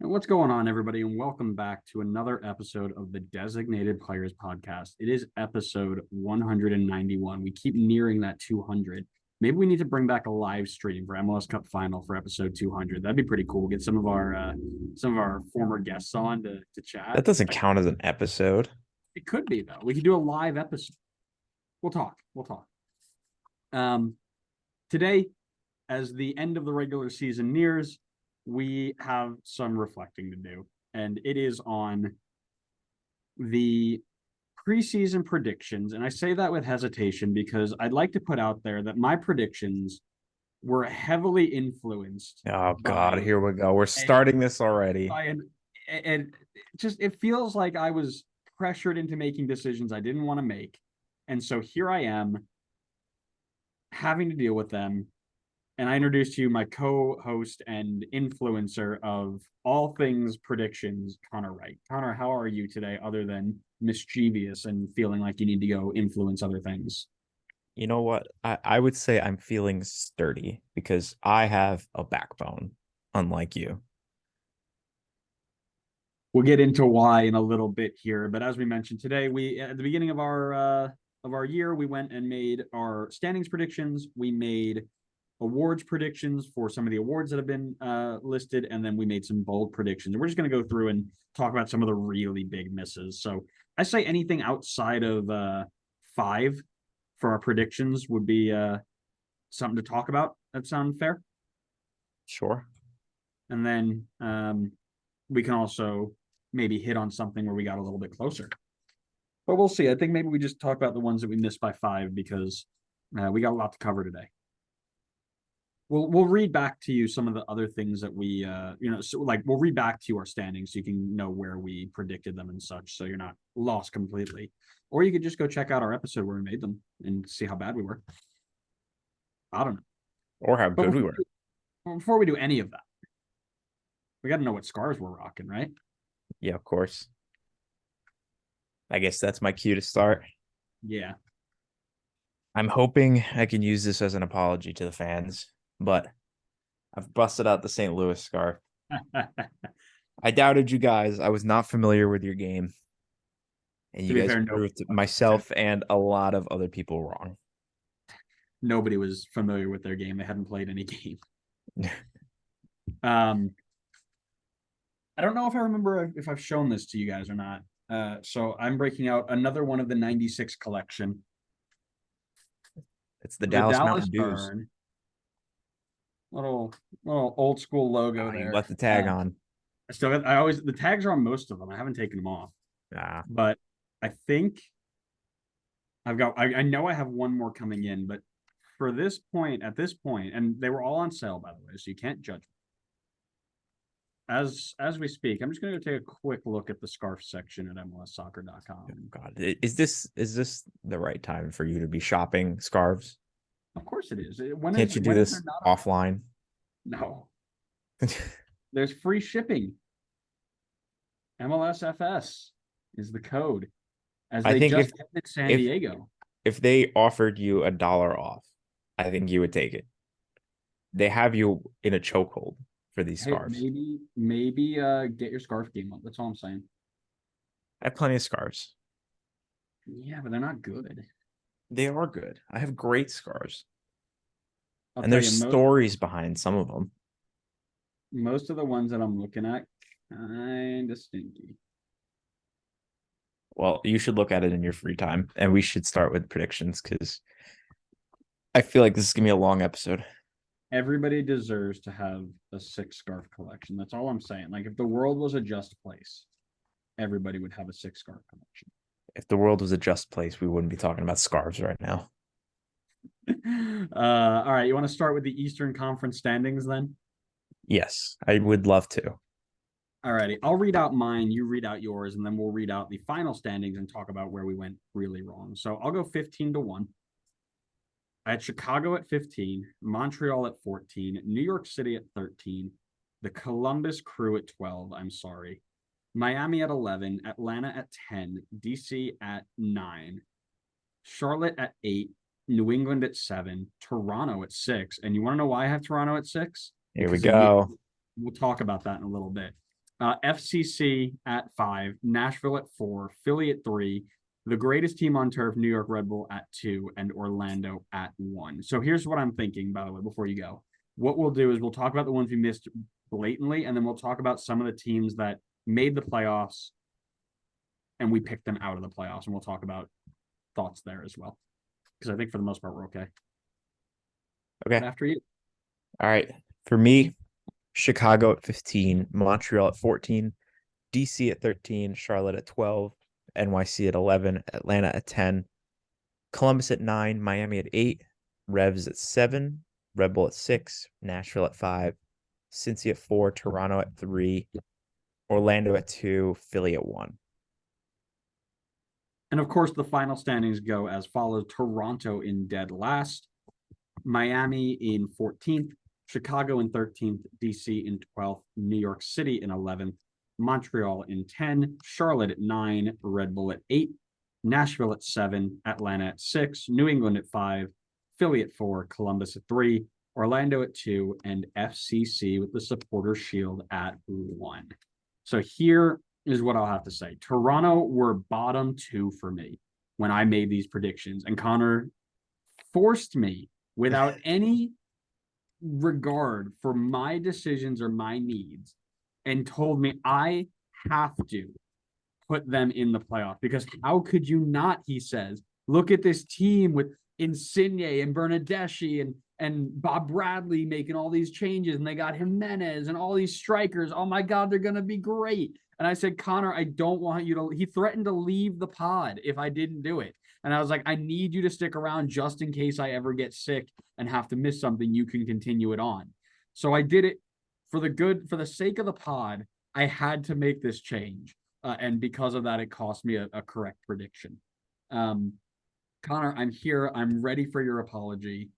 What's going on, everybody, and welcome back to another episode of the Designated Players Podcast. It is episode 191. We keep nearing that 200. Maybe we need to bring back a live stream for MLS Cup Final for episode 200. That'd be pretty cool. Get some of our former guests on to chat. That doesn't count as an episode. It could be though. We could do a live episode. We'll talk. Today, as the end of the regular season nears, we have some reflecting to do, and it is on the preseason predictions. And I say that with hesitation because I'd like to put out there that my predictions were heavily influenced. Oh God, here we go. We're starting this already. And just it feels like I was pressured into making decisions I didn't want to make. And so here I am having to deal with them. And I introduced to you my co-host and influencer of all things predictions, Connor Wright. Connor, how are you today other than mischievous and feeling like you need to go influence other things? You know what? I would say I'm feeling sturdy because I have a backbone, unlike you. We'll get into why in a little bit here. But as we mentioned today, we at the beginning of our year, we went and made our standings predictions. We made awards predictions for some of the awards that have been listed, and then we made some bold predictions. And we're just going to go through and talk about some of the really big misses. So I say anything outside of 5 for our predictions would be something to talk about. That sound fair? Sure. And then we can also maybe hit on something where we got a little bit closer. But we'll see. I think maybe we just talk about the ones that we missed by 5 because we got a lot to cover today. We'll read back to you some of the other things that we so like we'll read back to you our standings so you can know where we predicted them and such, so you're not lost completely. Or you could just go check out our episode where we made them and see how bad we were. I don't know. Or how good we were. Before we do any of that, we got to know what scarves we're rocking, right? Yeah, of course. I guess that's my cue to start. Yeah. I'm hoping I can use this as an apology to the fans, but I've busted out the St. Louis scarf. I doubted you guys. I was not familiar with your game. And you guys proved myself and a lot of other people wrong. Nobody was familiar with their game. They hadn't played any game. I don't know if I remember if I've shown this to you guys or not. So I'm breaking out another one of the 96 collection. It's the Dallas Mountain Dews. Little old school logo there. You left the tag on. The tags are on most of them. I haven't taken them off. But I think I know I have one more coming in, but at this point, and they were all on sale, by the way, so you can't judge me. As we speak, I'm just going to take a quick look at the scarf section at MLSsoccer.com. Oh, God, is this the right time for you to be shopping scarves? Of course it is. Can't you do this offline? No. There's free shipping. MLSFS is the code. As they just kept it San Diego. If they offered you $1 off, I think you would take it. They have you in a chokehold for these scarves. Maybe get your scarf game up. That's all I'm saying. I have plenty of scarves. Yeah, but they're not good. They are good. I have great scarves. And there's stories behind some of them. Most of the ones that I'm looking at, kind of stinky. Well, you should look at it in your free time. And we should start with predictions because I feel like this is going to be a long episode. Everybody deserves to have a 6 scarf collection. That's all I'm saying. Like, if the world was a just place, everybody would have a 6 scarf collection. If the world was a just place, we wouldn't be talking about scarves right now. All right. You want to start with the Eastern Conference standings then? Yes, I would love to. All righty. I'll read out mine. You read out yours, and then we'll read out the final standings and talk about where we went really wrong. So I'll go 15-1. I had Chicago at 15, Montreal at 14, New York City at 13, the Columbus Crew at 12. I'm sorry. Miami at 11, Atlanta at 10, DC at 9, Charlotte at 8, New England at 7, Toronto at 6. And you want to know why I have Toronto at 6? Here we go. We'll talk about that in a little bit. FCC at 5, Nashville at 4, Philly at 3, the greatest team on turf, New York Red Bull at 2, and Orlando at 1. So here's what I'm thinking, by the way, before you go. What we'll do is we'll talk about the ones we missed blatantly, and then we'll talk about some of the teams that made the playoffs and we picked them out of the playoffs, and we'll talk about thoughts there as well. Because I think for the most part, we're okay. Okay. But after you. All right. For me, Chicago at 15, Montreal at 14, DC at 13, Charlotte at 12, NYC at 11, Atlanta at 10, Columbus at 9, Miami at 8, Revs at 7, Red Bull at 6, Nashville at 5, Cincy at 4, Toronto at 3, Orlando at 2, Philly at 1. And of course, the final standings go as follows: Toronto in dead last, Miami in 14th, Chicago in 13th, DC in 12th, New York City in 11th, Montreal in 10, Charlotte at 9, Red Bull at 8, Nashville at 7, Atlanta at 6, New England at 5, Philly at 4, Columbus at 3, Orlando at 2, and FCC with the Supporter Shield at 1. So here is what I'll have to say. Toronto were bottom 2 for me when I made these predictions, and Connor forced me without any regard for my decisions or my needs and told me I have to put them in the playoff because how could you not, he says. Look at this team with Insigne and Bernadeschi and Bob Bradley making all these changes, and they got Jimenez and all these strikers. Oh my God, they're going to be great. And I said, Connor, I don't want you to. He threatened to leave the pod if I didn't do it. And I was like, I need you to stick around just in case I ever get sick and have to miss something. You can continue it on. So I did it for the sake of the pod. I had to make this change. And because of that, it cost me a correct prediction. Connor, I'm here. I'm ready for your apology.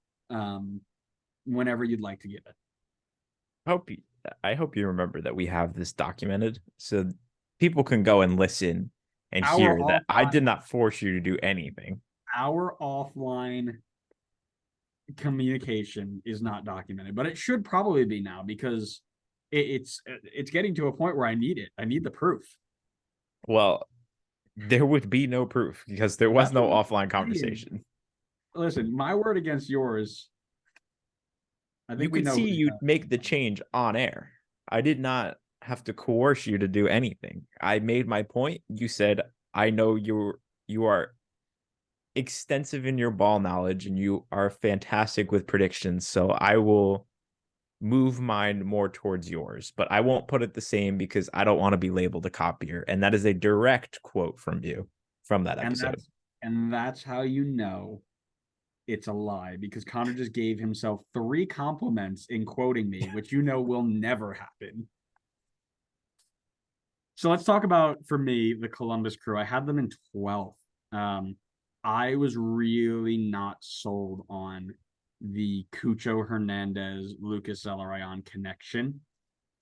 Whenever you'd like to give it. I hope you remember that we have this documented so people can go and listen and hear that I did not force you to do anything. Our offline communication is not documented, but it should probably be now because it's getting to a point where I need it. I need the proof. Well, there would be no proof because there was no offline conversation. Listen, my word against yours. I think you could see you make the change on air. I did not have to coerce you to do anything. I made my point. You said, I know you are extensive in your ball knowledge and you are fantastic with predictions. So I will move mine more towards yours, but I won't put it the same because I don't want to be labeled a copier. And that is a direct quote from you from that episode. And that's how you know it's a lie, because Connor just gave himself 3 compliments in quoting me, which you know will never happen. So let's talk about, for me, the Columbus Crew. I had them in 12th. I was really not sold on the Cucho Hernandez, Lucas Zelarayan connection,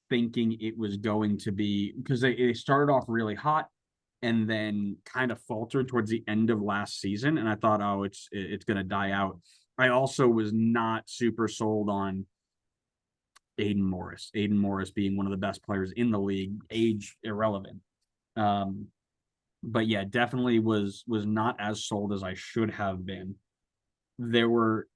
thinking it was going to be, because they started off really hot and then kind of faltered towards the end of last season. And I thought, oh, it's going to die out. I also was not super sold on Aiden Morris. Aiden Morris being one of the best players in the league, age irrelevant. But yeah, definitely was not as sold as I should have been. There were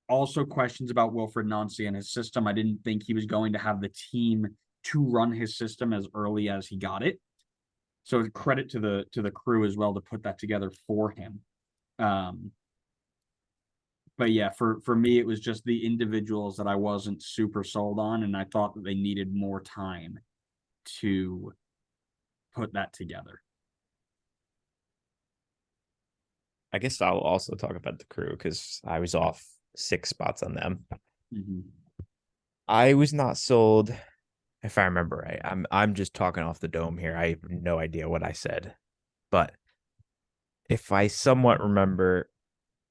also questions about Wilfred Nancy and his system. I didn't think he was going to have the team to run his system as early as he got it. So credit to the crew as well to put that together for him. But yeah, for me, it was just the individuals that I wasn't super sold on, and I thought that they needed more time to put that together. I guess I'll also talk about the crew because I was off 6 spots on them. Mm-hmm. I was not sold, if I remember right. I'm just talking off the dome here. I have no idea what I said. But if I somewhat remember,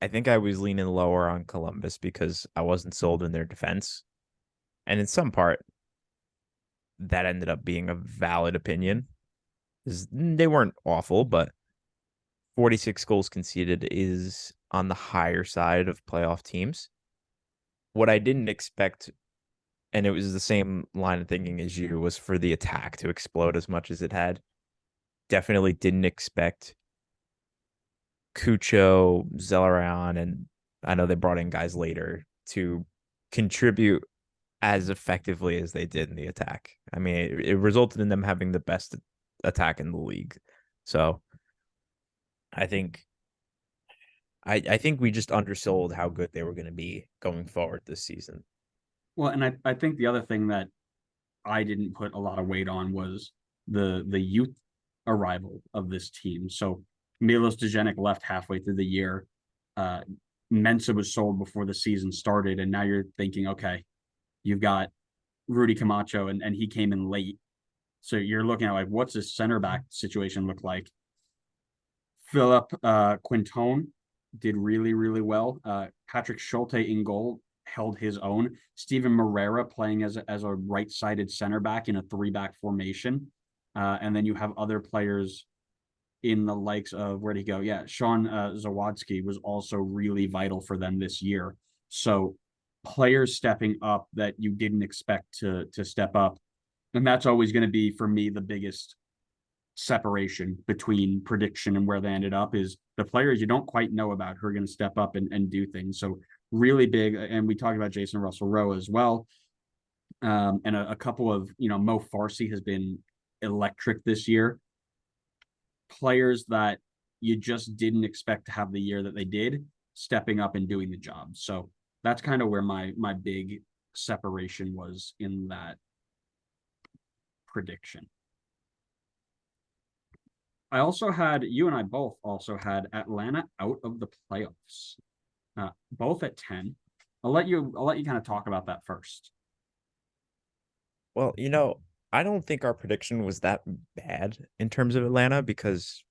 I think I was leaning lower on Columbus because I wasn't sold in their defense. And in some part, that ended up being a valid opinion. They weren't awful, but 46 goals conceded is on the higher side of playoff teams. What I didn't expect and it was the same line of thinking as you, was for the attack to explode as much as it had. Definitely didn't expect Cucho, Zelleran, and I know they brought in guys later to contribute as effectively as they did in the attack. I mean, it resulted in them having the best attack in the league. So I think I think we just undersold how good they were going to be going forward this season. Well, and I think the other thing that I didn't put a lot of weight on was the youth arrival of this team. So Milos Dejenek left halfway through the year. Uh, Mensa was sold before the season started, and now you're thinking, okay, you've got Rudy Camacho, and he came in late. So you're looking at like, what's this center back situation look like? Philip Quintone did really, really well. Patrick Schulte in goal held his own. Steven Moreira playing as a right-sided center back in a three-back formation. And then you have other players in the likes of, where'd he go? Yeah, Sean Zawadzki was also really vital for them this year. So players stepping up that you didn't expect to step up. And that's always going to be, for me, the biggest separation between prediction and where they ended up is the players you don't quite know about who are going to step up and do things. So really big. And we talked about Jason Russell Rowe as well. And a couple of, Mo Farsi has been electric this year. Players that you just didn't expect to have the year that they did, stepping up and doing the job. So that's kind of where my big separation was in that prediction. I also had, you and I both also had Atlanta out of the playoffs, both at 10. I'll let you kind of talk about that first. Well, I don't think our prediction was that bad in terms of Atlanta, because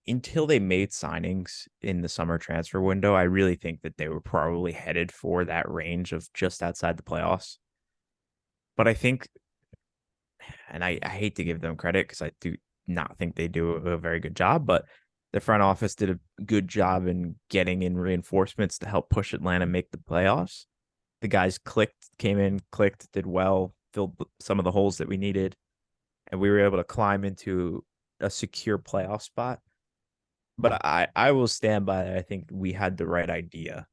until they made signings in the summer transfer window, I really think that they were probably headed for that range of just outside the playoffs. But I think, and I hate to give them credit because I do not think they do a very good job, but the front office did a good job in getting in reinforcements to help push Atlanta make the playoffs. The guys came in, clicked, did well, filled some of the holes that we needed, and we were able to climb into a secure playoff spot. But I will stand by that. I think we had the right idea.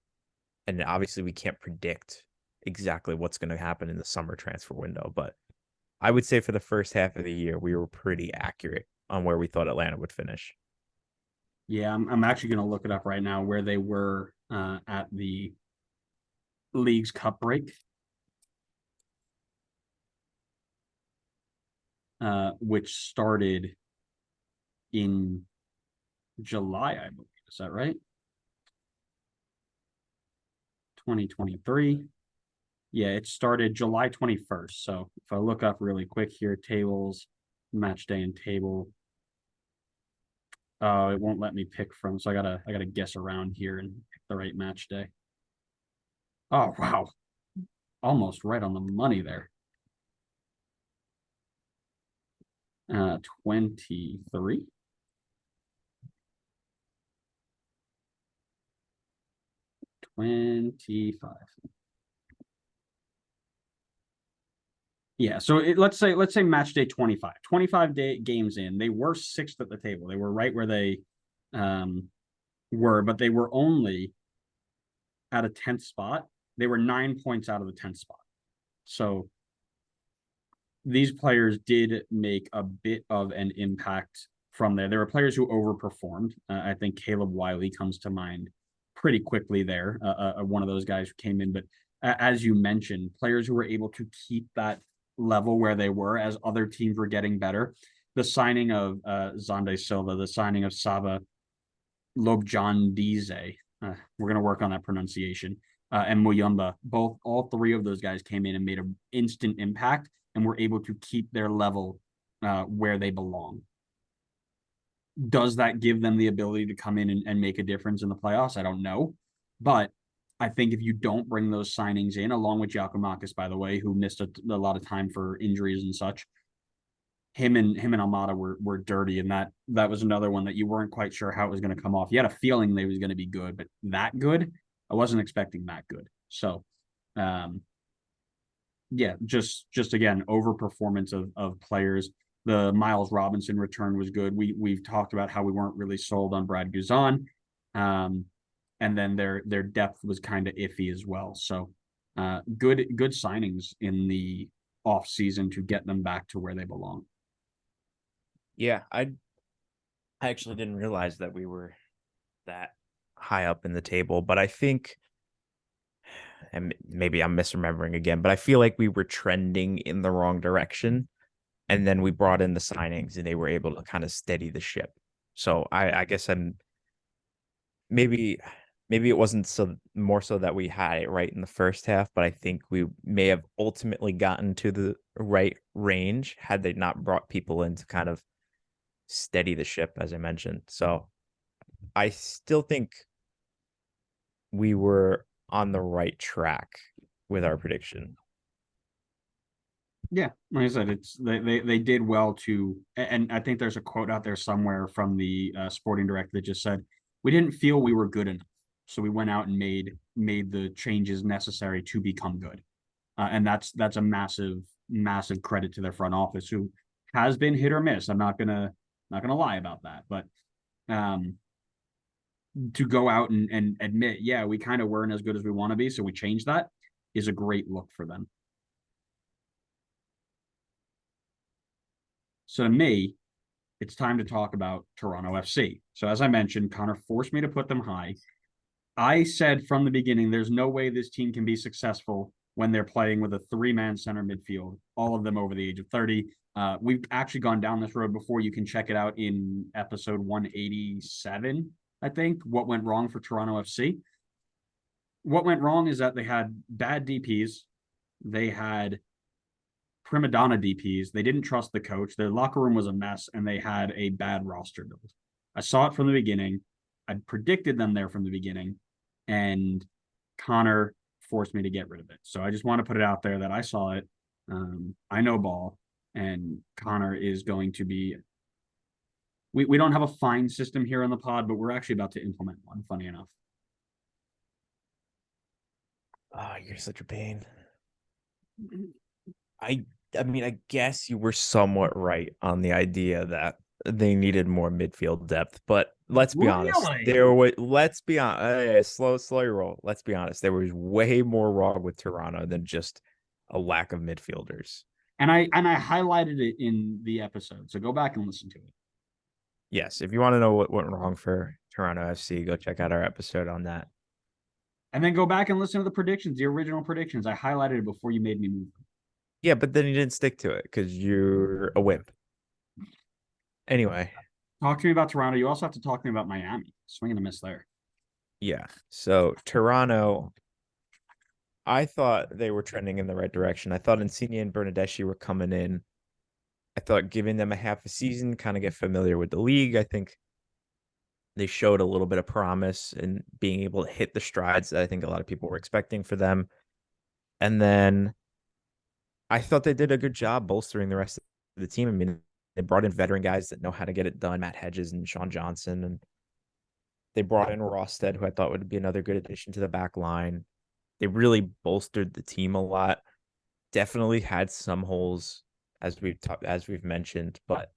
And obviously we can't predict exactly what's going to happen in the summer transfer window, but I would say for the first half of the year, we were pretty accurate on where we thought Atlanta would finish. Yeah, I'm actually going to look it up right now where they were at the League's Cup break, which started in July, I believe. Is that right? 2023. Yeah, it started July 21st. So if I look up really quick here, tables, match day and table. Oh, it won't let me pick from, so I gotta guess around here and pick the right match day. Oh wow, almost right on the money there. 23. 25. Yeah, so let's say match day 25. 25 games in, they were sixth at the table. They were right where they were, but they were only at a 10th spot. They were 9 points out of the 10th spot. So these players did make a bit of an impact from there. There were players who overperformed. I think Caleb Wiley comes to mind pretty quickly there, one of those guys who came in. But as you mentioned, players who were able to keep that level where they were as other teams were getting better. The signing of Zonde Silva, the signing of Sava Lobjandize, we're going to work on that pronunciation, and Muyumba, all three of those guys came in and made an instant impact and were able to keep their level where they belong. Does that give them the ability to come in and make a difference in the playoffs? I don't know. But I think if you don't bring those signings in, along with Giacomakis, by the way, who missed a lot of time for injuries and such, him and Almada were dirty, and that was another one that you weren't quite sure how it was going to come off. You had a feeling they was going to be good, but that good, I wasn't expecting that good. So Yeah, just again, overperformance of players. The Miles Robinson return was good. We've talked about how we weren't really sold on Brad Guzan. Um, and then their depth was kind of iffy as well. So good signings in the off season to get them back to where they belong. Yeah, I actually didn't realize that we were that high up in the table, but I think, and maybe I'm misremembering again, but I feel like we were trending in the wrong direction. And then we brought in the signings and they were able to kind of steady the ship. So I guess I'm maybe maybe it wasn't so more so that we had it right in the first half, but I think we may have ultimately gotten to the right range had they not brought people in to kind of steady the ship, as I mentioned. So I still think we were on the right track with our prediction. Yeah, like I said, it's they did well to, and I think there's a quote out there somewhere from the sporting director that just said, "We didn't feel we were good enough, so we went out and made the changes necessary to become good," and that's a massive credit to their front office, who has been hit or miss. I'm not gonna lie about that, but um, to go out and admit, yeah, we kind of weren't as good as we want to be, so we changed that, is a great look for them. So to me, it's time to talk about Toronto FC. So as I mentioned, Connor forced me to put them high. I said from the beginning, there's no way this team can be successful when they're playing with a three-man center midfield, all of them over the age of 30. We've actually gone down this road before. You can check it out in episode 187, I think, what went wrong for Toronto FC. What went wrong is that they had bad DPs. They had prima donna DPs. They didn't trust the coach. Their locker room was a mess, and they had a bad roster build. I saw it from the beginning. I predicted them there from the beginning, and Connor forced me to get rid of it. So I just want to put it out there that I saw it. I know ball, and Connor is going to be. We don't have a fine system here on the pod, but we're actually about to implement one. Funny enough. Oh, you're such a pain. I I mean, I guess you were somewhat right on the idea that they needed more midfield depth, but let's be honest. Really? There was let's be honest, slow your roll. Let's be honest. There was way more wrong with Toronto than just a lack of midfielders. And I highlighted it in the episode, so go back and listen to it. Yes, if you want to know what went wrong for Toronto FC, go check out our episode on that. And then go back and listen to the predictions, the original predictions. I highlighted it before you made me move them. Yeah, but then you didn't stick to it because you're a wimp. Anyway, Talk to me about Toronto. You also have to talk to me about Miami. Swing and a miss there. yeah. So Toronto, I thought they were trending in the right direction. I thought Insigne and Bernadeschi were coming in. I thought giving them a half a season, kind of get familiar with the league. I think they showed a little bit of promise in being able to hit the strides that I think a lot of people were expecting for them. And then I thought they did a good job bolstering the rest of the team. I mean, they brought in veteran guys that know how to get it done, Matt Hedges and Sean Johnson, and they brought in Rosted, who I thought would be another good addition to the back line. They really bolstered the team a lot. Definitely had some holes as we've mentioned, but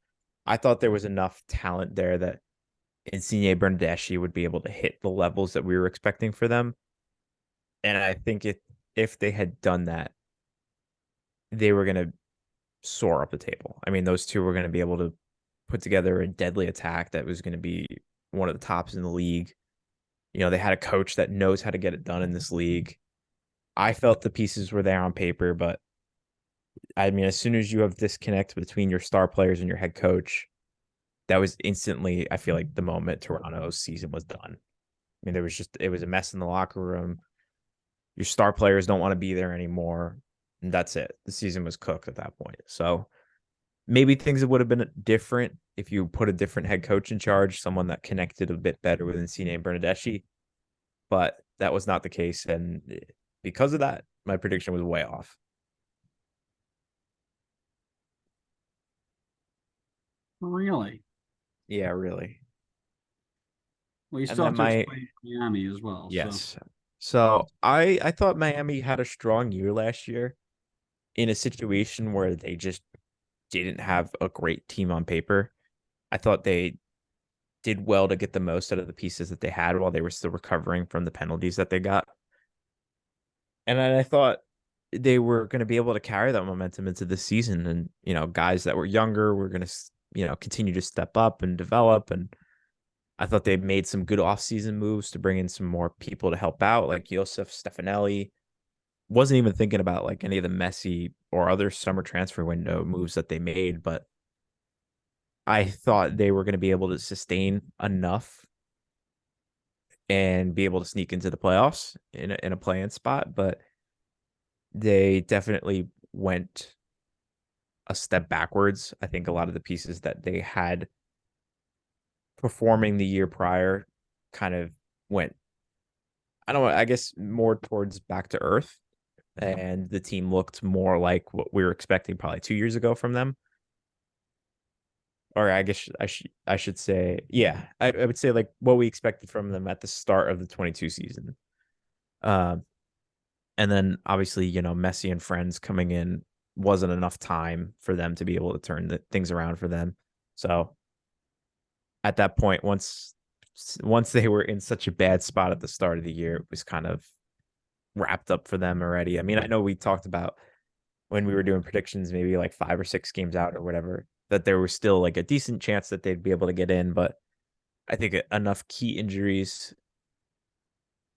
I thought there was enough talent there that Insigne Bernadeschi would be able to hit the levels that we were expecting for them. And I think if they had done that, they were going to soar up the table. I mean, those two were going to be able to put together a deadly attack that was going to be one of the tops in the league. You know, they had a coach that knows how to get it done in this league. I felt the pieces were there on paper, but I mean, as soon as you have disconnect between your star players and your head coach, that was instantly, I feel like, the moment Toronto's season was done. I mean, it was a mess in the locker room. Your star players don't want to be there anymore. And that's it. The season was cooked at that point. So maybe things would have been different if you put a different head coach in charge, someone that connected a bit better with Insigne and Bernadeschi. But that was not the case. And because of that, my prediction was way off. Really? Yeah, really. Well, you And still then have to my explain Miami as well. So yes. So I thought Miami had a strong year last year. in a situation where they just didn't have a great team on paper. I thought they did well to get the most out of the pieces that they had while they were still recovering from the penalties that they got. And I thought they were going to be able to carry that momentum into the season. And, guys that were younger were going to, continue to step up and develop. And I thought they made some good offseason moves to bring in some more people to help out, like Josef Stefanelli. Wasn't even thinking about like any of the Messi or other summer transfer window moves that they made, but I thought they were going to be able to sustain enough and be able to sneak into the playoffs in a play-in spot, but they definitely went a step backwards. I think a lot of the pieces that they had performing the year prior kind of went, I don't know, I guess more towards back to earth. And the team looked more like what we were expecting probably 2 years ago from them. Or I guess I should say, yeah, I would say like what we expected from them at the start of the 22 season. Um, and then obviously, Messi and friends coming in wasn't enough time for them to be able to turn things around for them. So at that point, once they were in such a bad spot at the start of the year, it was kind of wrapped up for them already. I mean, I know we talked about when we were doing predictions, maybe like 5 or 6 games out or whatever, that there was still like a decent chance that they'd be able to get in. But I think enough key injuries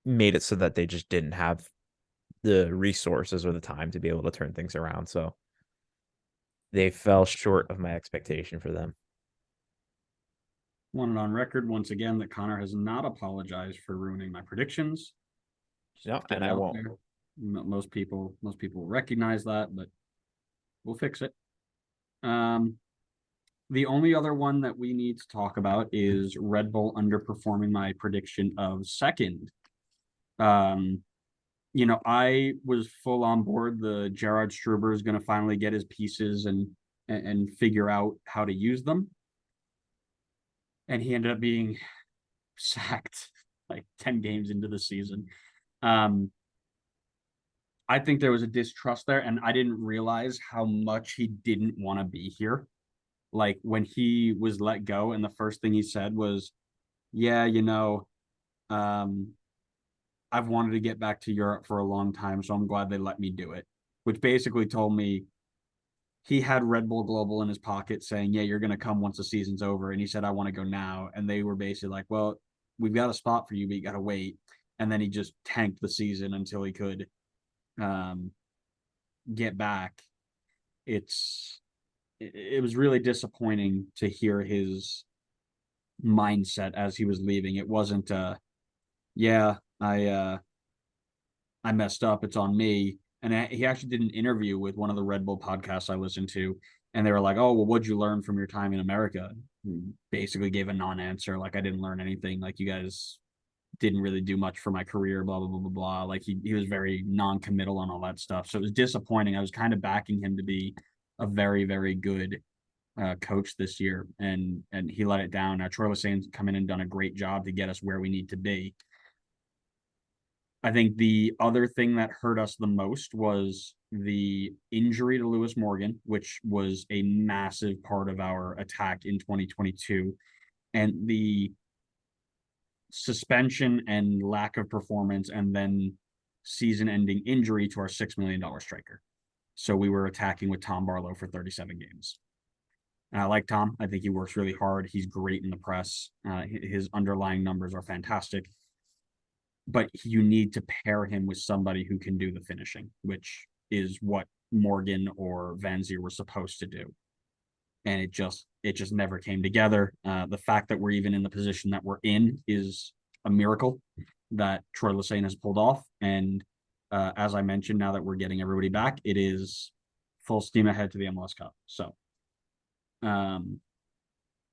made it so that they just didn't have the resources or the time to be able to turn things around. So they fell short of my expectation for them. Want it on record once again that Connor has not apologized for ruining my predictions. No, Get and it I out won't. there. Most people will recognize that, but we'll fix it. The only other one that we need to talk about is Red Bull underperforming my prediction of second. Um, I was full on board. The Gerard Struber is going to finally get his pieces and figure out how to use them, and he ended up being sacked like 10 games into the season. Um, I think there was a distrust there, and I didn't realize how much he didn't want to be here. Like when he was let go, and the first thing he said was, "Yeah, um, I've wanted to get back to Europe for a long time, so I'm glad they let me do it." Which basically told me he had Red Bull Global in his pocket saying, "Yeah, you're going to come once the season's over." And he said, "I want to go now." And they were basically like, "Well, we've got a spot for you, but you got to wait." And then he just tanked the season until he could um, get back. It was really disappointing to hear his mindset as he was leaving. It wasn't yeah, I messed up, it's on me. And he actually did an interview with one of the Red Bull podcasts I listened to, and they were like, "Oh, well, what'd you learn from your time in America?" He basically gave a non-answer, like, "I didn't learn anything, like you guys didn't really do much for my career, blah blah blah blah blah." Like he was very non-committal on all that stuff. So it was disappointing. I was kind of backing him to be a very, very good coach this year, and he let it down. Now Troy Lessane's come in and done a great job to get us where we need to be. I think the other thing that hurt us the most was the injury to Lewis Morgan, which was a massive part of our attack in 2022, and the suspension and lack of performance, and then season-ending injury to our $6 million striker. So we were attacking with Tom Barlow for 37 games. And I like Tom. I think he works really hard. He's great in the press. His underlying numbers are fantastic. But you need to pair him with somebody who can do the finishing, which is what Morgan or Van Zier were supposed to do. And it just never came together. The fact that we're even in the position that we're in is a miracle that Troy Lessane has pulled off. And as I mentioned, now that we're getting everybody back, it is full steam ahead to the MLS Cup. So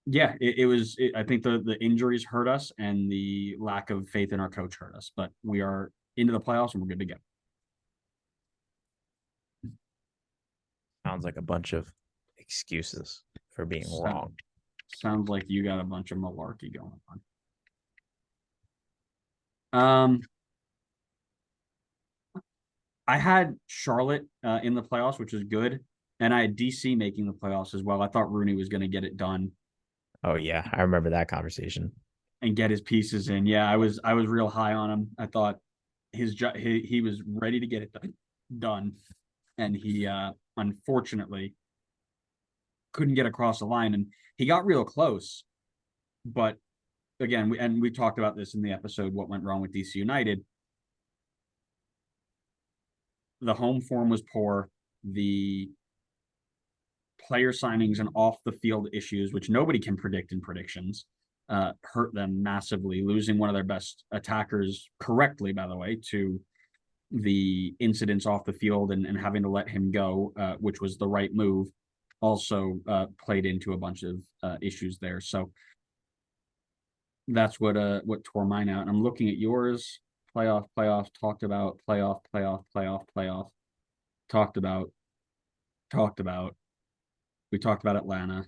yeah, I think the injuries hurt us and the lack of faith in our coach hurt us, but we are into the playoffs and we're good to go. Sounds like a bunch of excuses for being wrong. Sounds like you got a bunch of malarkey going on. I had Charlotte in the playoffs, which is good, and I had DC making the playoffs as well. I thought Rooney was going to get it done Oh yeah, I remember that conversation. and get his pieces in. Yeah, I was real high on him. I thought he was ready to get it done, and he unfortunately couldn't get across the line, and he got real close. But again, we talked about this in the episode, what went wrong with DC United. The home form was poor. The player signings and off the field issues, which nobody can predict in predictions, hurt them massively. Losing one of their best attackers correctly, by the way, to the incidents off the field and having to let him go, which was the right move, also played into a bunch of issues there. So that's what tore mine out. And I'm looking at yours. Playoff, talked about, playoff, talked about, talked about. We talked about Atlanta.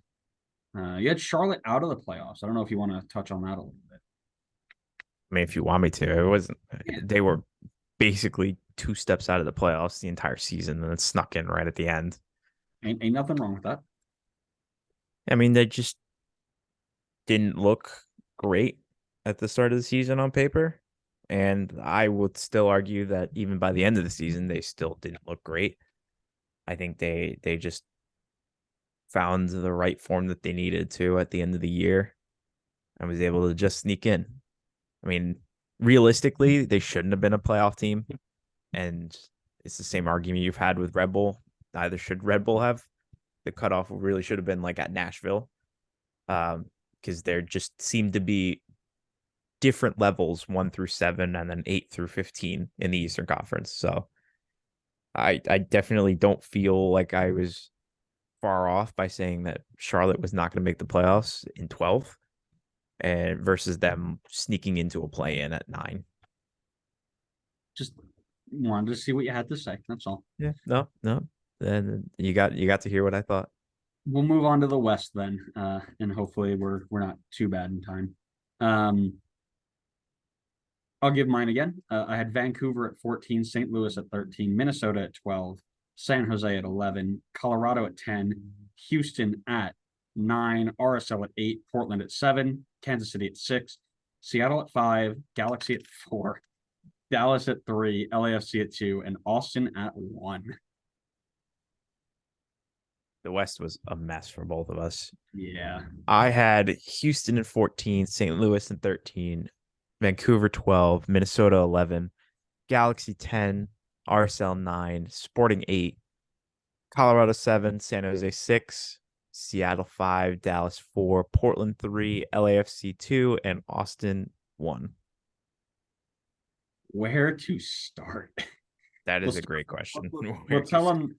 You had Charlotte out of the playoffs. I don't know if you want to touch on that a little bit. I mean, if you want me to, it wasn't. Yeah. They were basically 2 steps out of the playoffs the entire season, and then snuck in right at the end. Ain't nothing wrong with that. I mean, they just didn't look great at the start of the season on paper. And I would still argue that even by the end of the season, they still didn't look great. I think they just found the right form that they needed to at the end of the year and was able to just sneak in. I mean, realistically, they shouldn't have been a playoff team. And it's the same argument you've had with Red Bull. Neither should Red Bull have. The cutoff really should have been like at Nashville. Because there just seemed to be different levels 1 through 7 and then 8 through 15 in the Eastern Conference. So I definitely don't feel like I was far off by saying that Charlotte was not going to make the playoffs in 12 and versus them sneaking into a play in at 9. Just wanted to see what you had to say. That's all. Yeah, no. Then you got to hear what I thought. We'll move on to the West then, and hopefully we're not too bad in time. I'll give mine again. I had Vancouver at 14, St. Louis at 13, Minnesota at 12, San Jose at 11, Colorado at 10, Houston at 9, RSL at 8, Portland at 7, Kansas City at 6, Seattle at 5, Galaxy at 4, Dallas at 3, LAFC at 2, and Austin at 1. The West was a mess for both of us. Yeah. I had Houston at 14, St. Louis at 13, Vancouver 12, Minnesota 11, Galaxy 10, RSL 9, Sporting 8, Colorado 7, San Jose 6, Seattle 5, Dallas 4, Portland 3, LAFC 2, and Austin 1. Where to start? That is a great question. We'll tell them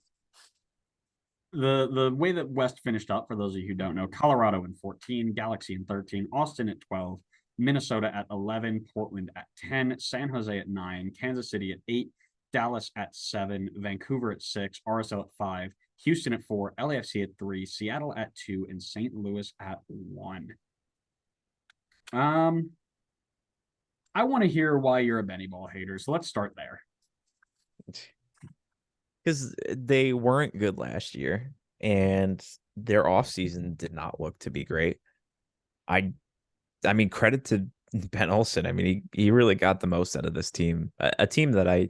the way that West finished up, for those of you who don't know: Colorado in 14, Galaxy in 13, Austin at 12, Minnesota at 11, Portland at 10, San Jose at 9, Kansas City at 8, Dallas at 7, Vancouver at 6, RSL at 5, Houston at 4, LAFC at 3, Seattle at 2, and St. Louis at 1. I want to hear why you're a Benny Ball hater, so let's start there. Because they weren't good last year, and their offseason did not look to be great. I mean, credit to Ben Olsen. I mean, he really got the most out of this team. A team that I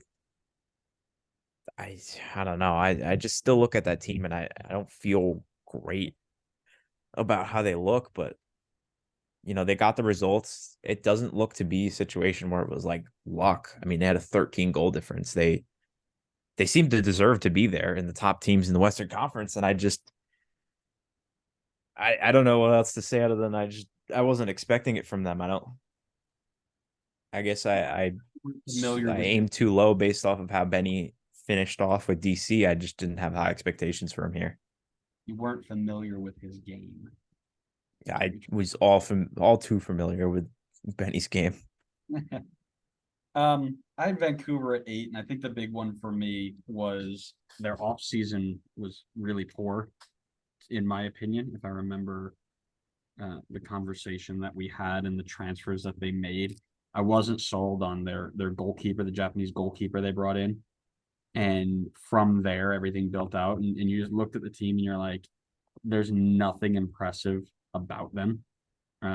don't know. I just still look at that team and I don't feel great about how they look, but they got the results. It doesn't look to be a situation where it was like luck. I mean, they had a 13 goal difference. They seem to deserve to be there in the top teams in the Western Conference, and I don't know what else to say other than I wasn't expecting it from them. I guess I aimed too low based off of how Benny finished off with DC. I just didn't have high expectations for him here. You weren't familiar with his game. I was all too familiar with Benny's game. I had Vancouver at 8, and I think the big one for me was their off season was really poor, in my opinion. If I remember the conversation that we had and the transfers that they made, I wasn't sold on their goalkeeper, the Japanese goalkeeper they brought in. And from there, everything built out, and you just looked at the team and you're like, there's nothing impressive about them. So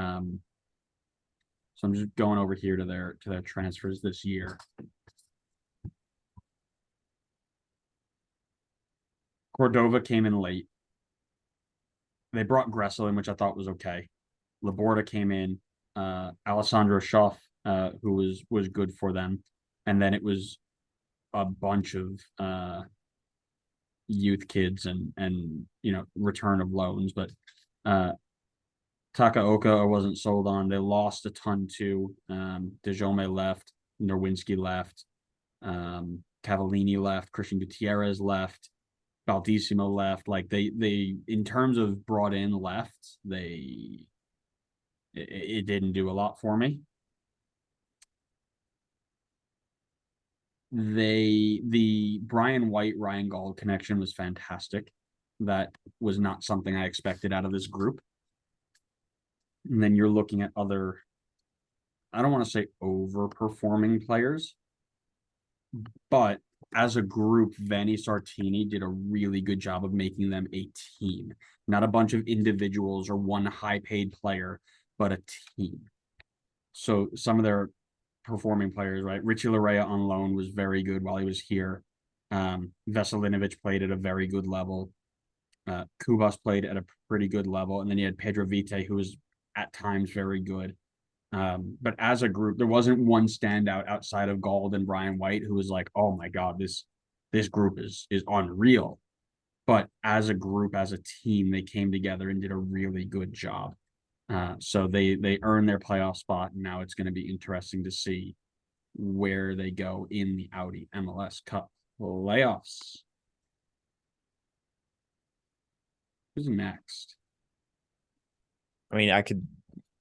I'm just going over here to their transfers this year. Cordova came in late. They brought Gressel in, which I thought was okay. Laborda came in. Alessandro Schaff, who was good for them, and then it was a bunch of youth kids and return of loans. But Takaoka I wasn't sold on. They lost a ton too. Dejome left, Nerwinski left, Cavallini left, Christian Gutierrez left, Baldissimo left. Like they in terms of brought in left, it didn't do a lot for me. The Brian White Ryan Gauld connection was fantastic. That was not something I expected out of this group. And then you're looking at other, I don't want to say overperforming players, but as a group, Vanni Sartini did a really good job of making them a team, not a bunch of individuals or one high-paid player, but a team. So some of their performing players, right? Richie Larea on loan was very good while he was here. Veselinovic played at a very good level. Kubas played at a pretty good level. And then you had Pedro Vite, who was at times very good. But as a group, there wasn't one standout outside of Gauld and Brian White who was like, oh my God, this group is unreal. But as a group, as a team, they came together and did a really good job. So they earned their playoff spot, and now it's going to be interesting to see where they go in the Audi MLS Cup playoffs. Who's next? I mean, I could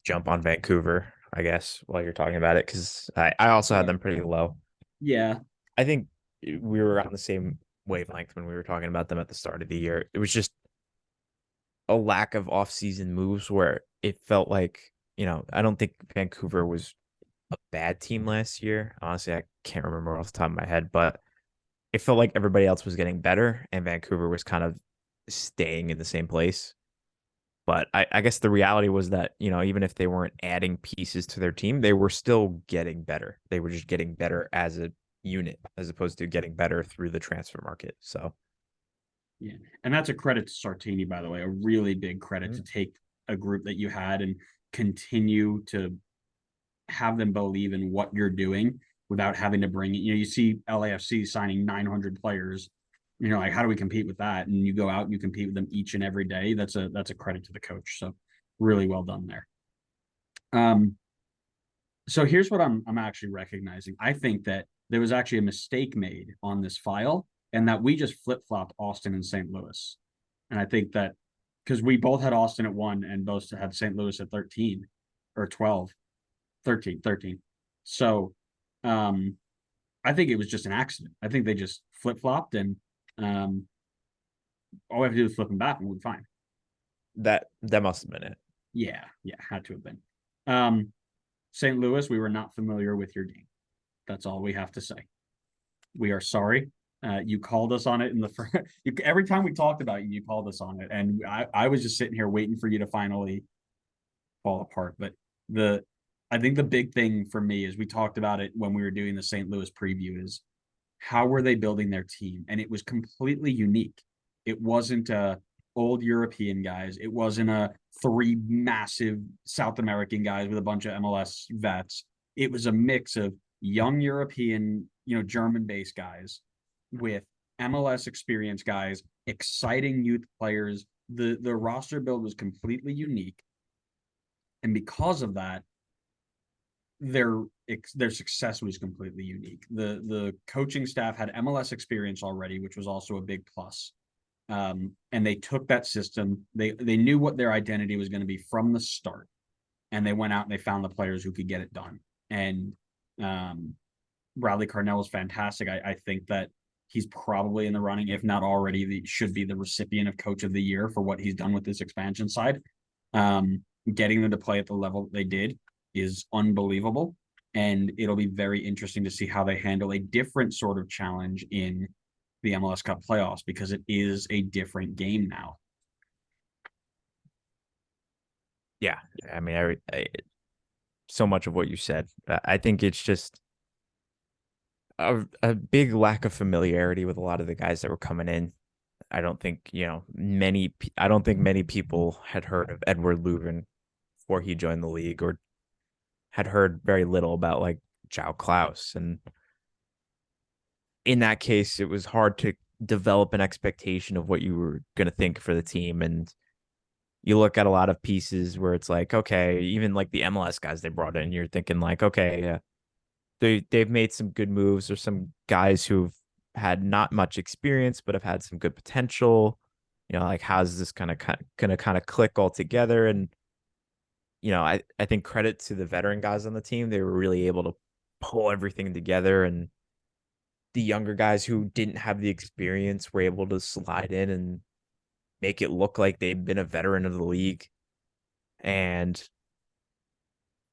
jump on Vancouver, I guess, while you're talking about it, because I also had them pretty low. Yeah. I think we were on the same wavelength when we were talking about them at the start of the year. It was just a lack of off-season moves where it felt like, I don't think Vancouver was a bad team last year. Honestly, I can't remember off the top of my head, but it felt like everybody else was getting better and Vancouver was kind of staying in the same place. But I guess the reality was that, even if they weren't adding pieces to their team, they were still getting better. They were just getting better as a unit as opposed to getting better through the transfer market. So, yeah. And that's a credit to Sartini, by the way, a really big credit to take a group that you had and continue to have them believe in what you're doing without having to bring it. You see LAFC signing 900 players. Like, how do we compete with that? And you go out and you compete with them each and every day. That's a credit to the coach. So really well done there. So here's what I'm actually recognizing. I think that there was actually a mistake made on this file, and that we just flip-flopped Austin and St. Louis. And I think that because we both had Austin at 1 and both had St. Louis at 13 or 12, 13. So I think it was just an accident. I think they just flip-flopped, and all we have to do is flip them back and we'll be fine. That must have been it. Yeah, had to have been. St. Louis, we were not familiar with your game. That's all we have to say. We are sorry. You called us on it in the first. Every time we talked about you, you called us on it, and I was just sitting here waiting for you to finally fall apart. But I think the big thing for me is we talked about it when we were doing the St. Louis preview is how were they building their team, and it was completely unique. It wasn't old European guys. It wasn't 3 massive South American guys with a bunch of MLS vets. It was a mix of young European, German-based guys with MLS experienced guys, exciting youth players. The roster build was completely unique. And because of that, their success was completely unique. The coaching staff had MLS experience already, which was also a big plus. And they took that system. They knew what their identity was going to be from the start, and they went out and they found the players who could get it done. And Bradley Carnell is fantastic. I think that he's probably in the running, if not already, should be the recipient of Coach of the Year for what he's done with this expansion side. Getting them to play at the level they did is unbelievable. And it'll be very interesting to see how they handle a different sort of challenge in the MLS Cup playoffs because it is a different game now. Yeah, I mean, so much of what you said. I think it's just a big lack of familiarity with a lot of the guys that were coming in. I don't think, I don't think many people had heard of Edward Leuven before he joined the league, or had heard very little about like João Klaus. And in that case, it was hard to develop an expectation of what you were going to think for the team. And you look at a lot of pieces where it's like, okay, even like the MLS guys they brought in, you're thinking like, okay, they've made some good moves, or some guys who've had not much experience but have had some good potential. Like how's this gonna kind of click all together? And I think credit to the veteran guys on the team, they were really able to pull everything together, and the younger guys who didn't have the experience were able to slide in and make it look like they've been a veteran of the league. And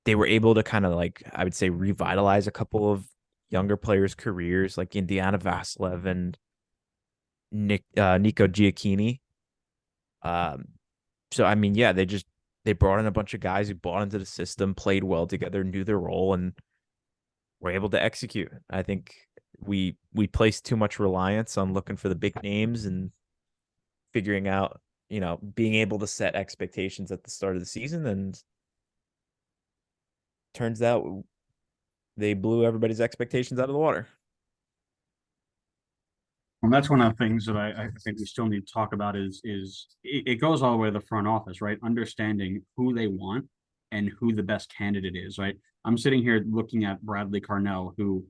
they were able to kind of, like, I would say, revitalize a couple of younger players' careers, like Indiana Vassilev and Nico Giacchini. Um, so I mean, yeah, they brought in a bunch of guys who bought into the system, played well together, knew their role, and were able to execute. I think we placed too much reliance on looking for the big names and figuring out, being able to set expectations at the start of the season, and turns out they blew everybody's expectations out of the water. And that's one of the things that I think we still need to talk about is it goes all the way to the front office, right? Understanding who they want and who the best candidate is, right? I'm sitting here looking at Bradley Carnell, who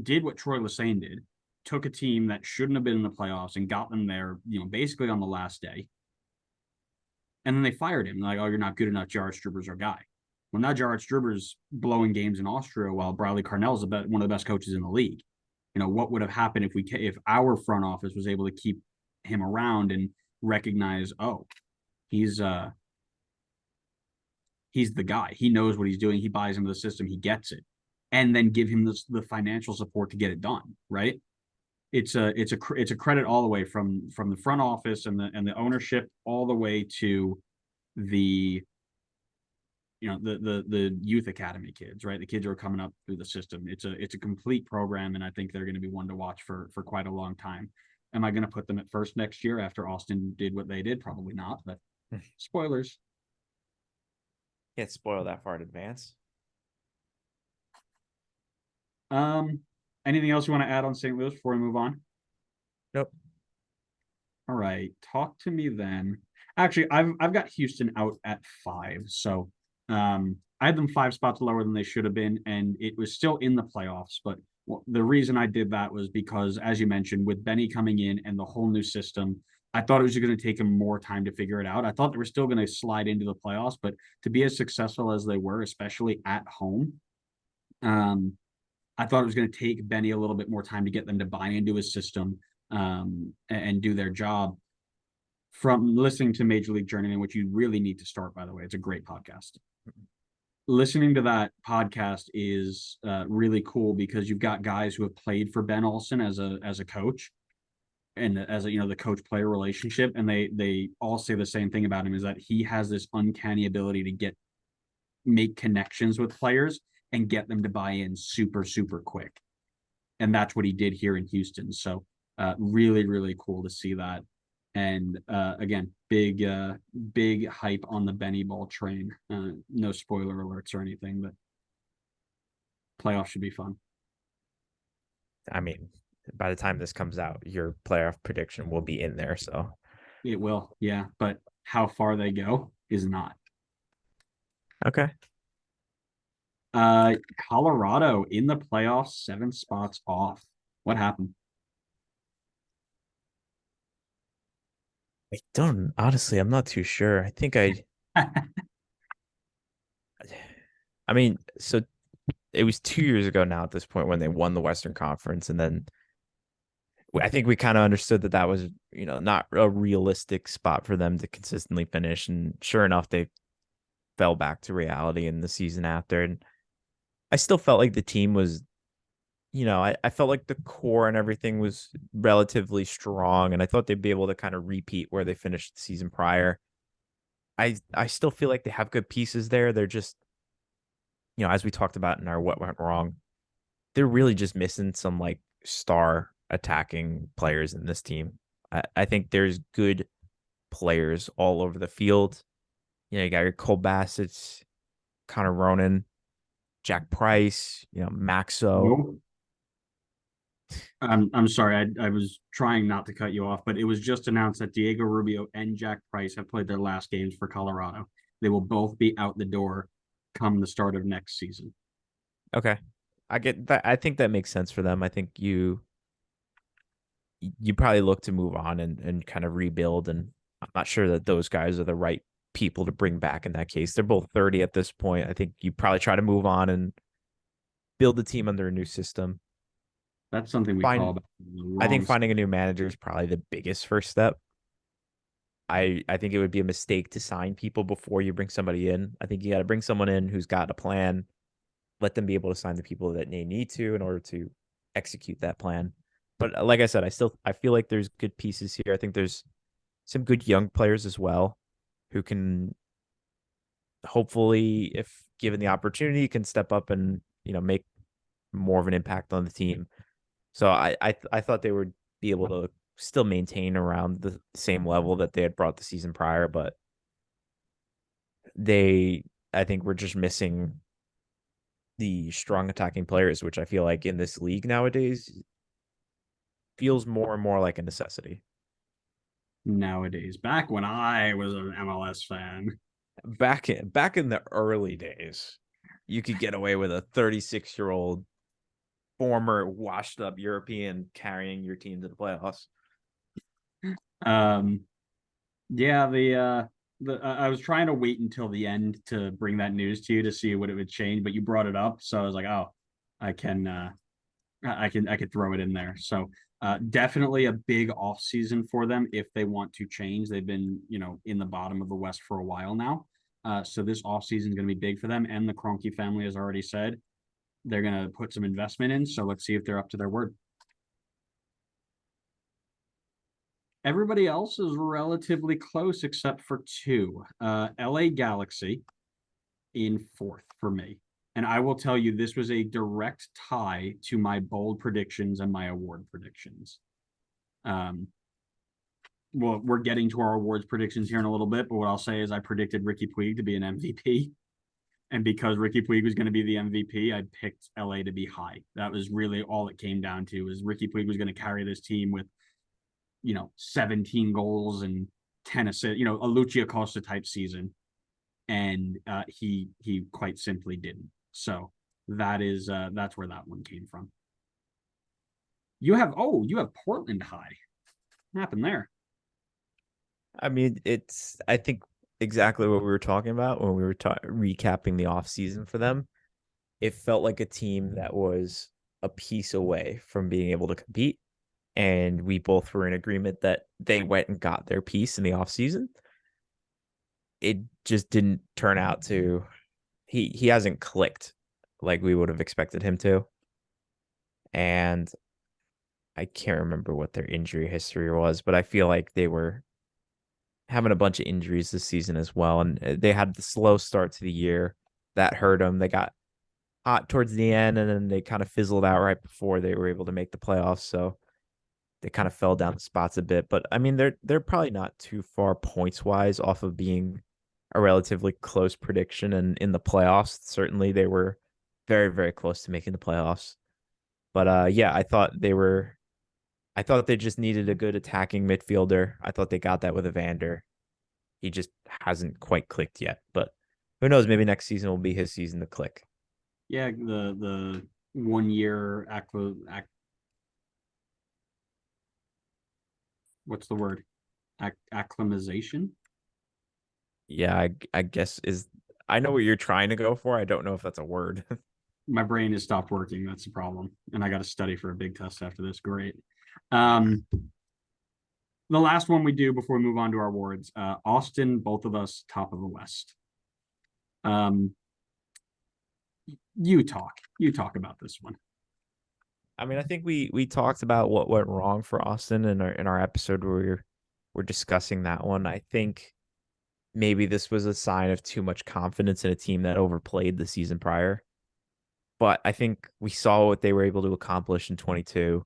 did what Troy Lesesne did, took a team that shouldn't have been in the playoffs and got them there, basically on the last day. And then they fired him. Like, oh, you're not good enough. Jared Struber's our guy. Well, now Jared Struber's blowing games in Austria while Bradley Carnell's one of the best coaches in the league. What would have happened if our front office was able to keep him around and recognize, oh, he's the guy. He knows what he's doing. He buys into the system. He gets it, and then give him the financial support to get it done. Right? It's a credit all the way from the front office and the ownership all the way to the the youth academy kids, right? The kids who are coming up through the system. It's a complete program, and I think they're going to be one to watch for quite a long time. Am I going to put them at first next year after Austin did what they did? Probably not, but spoilers. Can't spoil that far in advance. Anything else you want to add on St. Louis before we move on? Nope. All right, talk to me then. Actually, I've got Houston out at 5, so I had them 5 spots lower than they should have been, and it was still in the playoffs. But the reason I did that was because, as you mentioned, with Benny coming in and the whole new system, I thought it was going to take him more time to figure it out. I thought they were still going to slide into the playoffs, but to be as successful as they were, especially at home, I thought it was going to take Benny a little bit more time to get them to buy into his system and do their job. From listening to Major League Journeyman, which you really need to start, by the way, it's a great podcast. Listening to that podcast is really cool because you've got guys who have played for Ben Olsen as a coach, and as the coach player relationship, and they all say the same thing about him, is that he has this uncanny ability to make connections with players and get them to buy in super quick, and that's what he did here in Houston. So really, really cool to see that. And again, big hype on the Benny Ball train. No spoiler alerts or anything, but playoffs should be fun. I mean, by the time this comes out, your playoff prediction will be in there. So It will, yeah. But how far they go is not. okay. Colorado in the playoffs, 7 spots off. What happened? I don't honestly, I'm not too sure. I mean, so it was 2 years ago now at this point when they won the Western Conference, and then I think we kind of understood that was, not a realistic spot for them to consistently finish. And sure enough, they fell back to reality in the season after. And I still felt like the team was, I felt like the core and everything was relatively strong, and I thought they'd be able to kind of repeat where they finished the season prior. I still feel like they have good pieces there. They're just, as we talked about in our what went wrong, they're really just missing some like star attacking players in this team. I think there's good players all over the field. You got your Cole Bassett's, Connor Ronan, Jack Price, Maxo. No, I'm sorry. I was trying not to cut you off, but it was just announced that Diego Rubio and Jack Price have played their last games for Colorado. They will both be out the door come the start of next season. Okay. I get that. I think that makes sense for them. I think you probably look to move on and kind of rebuild. And I'm not sure that those guys are the right people to bring back in that case. They're both 30 at this point. I think you probably try to move on and build the team under a new system. That's something we call Find about the I think wrong. finding a new manager is probably the biggest first step. I think it would be a mistake to sign people before you bring somebody in. I think you got to bring someone in who's got a plan, let them be able to sign the people that they need to in order to execute that plan. But like I said, I feel like there's good pieces here. I think there's some good young players as well who can hopefully, if given the opportunity, can step up and make more of an impact on the team. So I thought they would be able to still maintain around the same level that they had brought the season prior, but they I think we're just missing the strong attacking players, which I feel like in this league nowadays feels more and more like a necessity. Nowadays. Back when I was an MLS fan, Back in the early days, you could get away with a 36-year-old former washed up European carrying your team to the playoffs. um, yeah, I was trying to wait until the end to bring that news to you to see what it would change, but you brought it up, so I was like, oh, I can I could throw it in there. So definitely a big off season for them if they want to change. They've been, in the bottom of the West for a while now. So this off season is going to be big for them. And the Kroenke family has already said they're going to put some investment in. So let's see if they're up to their word. Everybody else is relatively close except for two. LA Galaxy in fourth for me. And I will tell you, this was a direct tie to my bold predictions and my award predictions. Um, well, we're getting to our awards predictions here in a little bit, but what I'll say is I predicted Ricky Puig to be an MVP. And because Ricky Puig was going to be the MVP, I picked LA to be high. That was really all it came down to, is Ricky Puig was going to carry this team with, 17 goals and 10 assists, a Lucia Costa type season. And he quite simply didn't. So that's where that one came from. You have Portland high. What happened there? I mean, I think exactly what we were talking about when we were recapping the offseason for them. It felt like a team that was a piece away from being able to compete. And we both were in agreement that they went and got their piece in the offseason. It just didn't turn out to he hasn't clicked like we would have expected him to. And I can't remember what their injury history was, but I feel like they were having a bunch of injuries this season as well. And they had the slow start to the year that hurt them. They got hot towards the end, and then they kind of fizzled out right before they were able to make the playoffs. So they kind of fell down the spots a bit. But I mean, they're probably not too far points wise off of being a relatively close prediction. And in the playoffs, certainly they were very, very close to making the playoffs. But yeah, I thought they just needed a good attacking midfielder. I thought they got that with Evander. He just hasn't quite clicked yet. But who knows? Maybe next season will be his season to click. Yeah, the 1 year what's the word? Acclimatization. Yeah, I guess I know what you're trying to go for. I don't know if that's a word. My brain has stopped working. That's the problem, and I got to study for a big test after this. Great. Um, the last one we do before we move on to our awards. Austin, both of us top of the West. Um, you talk about this one. I mean, I think we talked about what went wrong for Austin in our episode where we're discussing that one. I think maybe this was a sign of too much confidence in a team that overplayed the season prior. But I think we saw what they were able to accomplish in 22.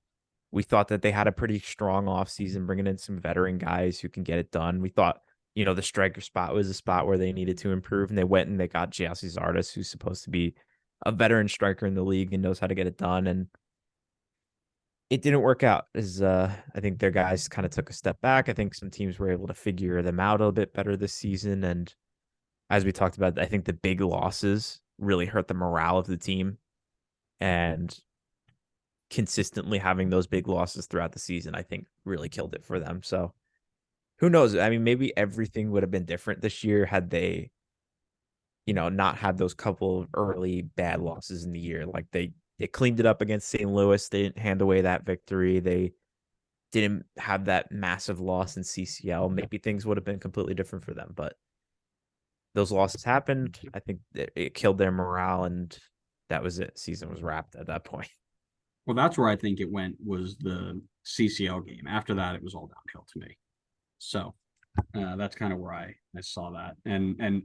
We thought that they had a pretty strong offseason, bringing in some veteran guys who can get it done. We thought, the striker spot was a spot where they needed to improve, and they went and they got J.L.C. Zardes, who's supposed to be a veteran striker in the league and knows how to get it done. And it didn't work out as I think their guys kind of took a step back. I think some teams were able to figure them out a little bit better this season. And as we talked about, I think the big losses really hurt the morale of the team. And consistently having those big losses throughout the season, I think really killed it for them. So who knows? I mean, maybe everything would have been different this year had they, not had those couple of early bad losses in the year. Like they cleaned it up against St. Louis. They didn't hand away that victory. They didn't have that massive loss in CCL. Maybe things would have been completely different for them, but those losses happened. I think it killed their morale, and that was it. Season was wrapped at that point. Well, that's where I think it went, was the CCL game. After that, it was all downhill to me. So that's kind of where I saw that, and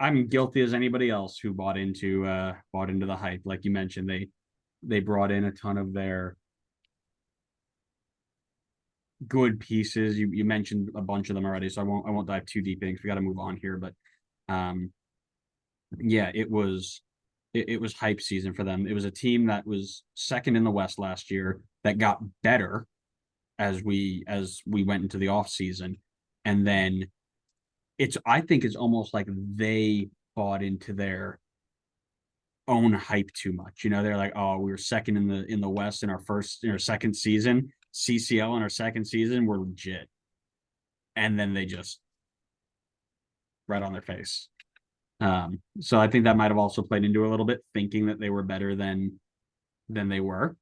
I'm guilty as anybody else who bought into the hype. Like you mentioned, they brought in a ton of their good pieces. You mentioned a bunch of them already, so I won't dive too deep in because we got to move on here. But yeah, it was hype season for them. It was a team that was second in the West last year that got better as we went into the off season, and then I think it's almost like they bought into their own hype too much. They're like, oh, we were second in the West in our second season, CCL in our second season, we're legit, and then they just right on their face. So I think that might have also played into a little bit, thinking that they were better than they were.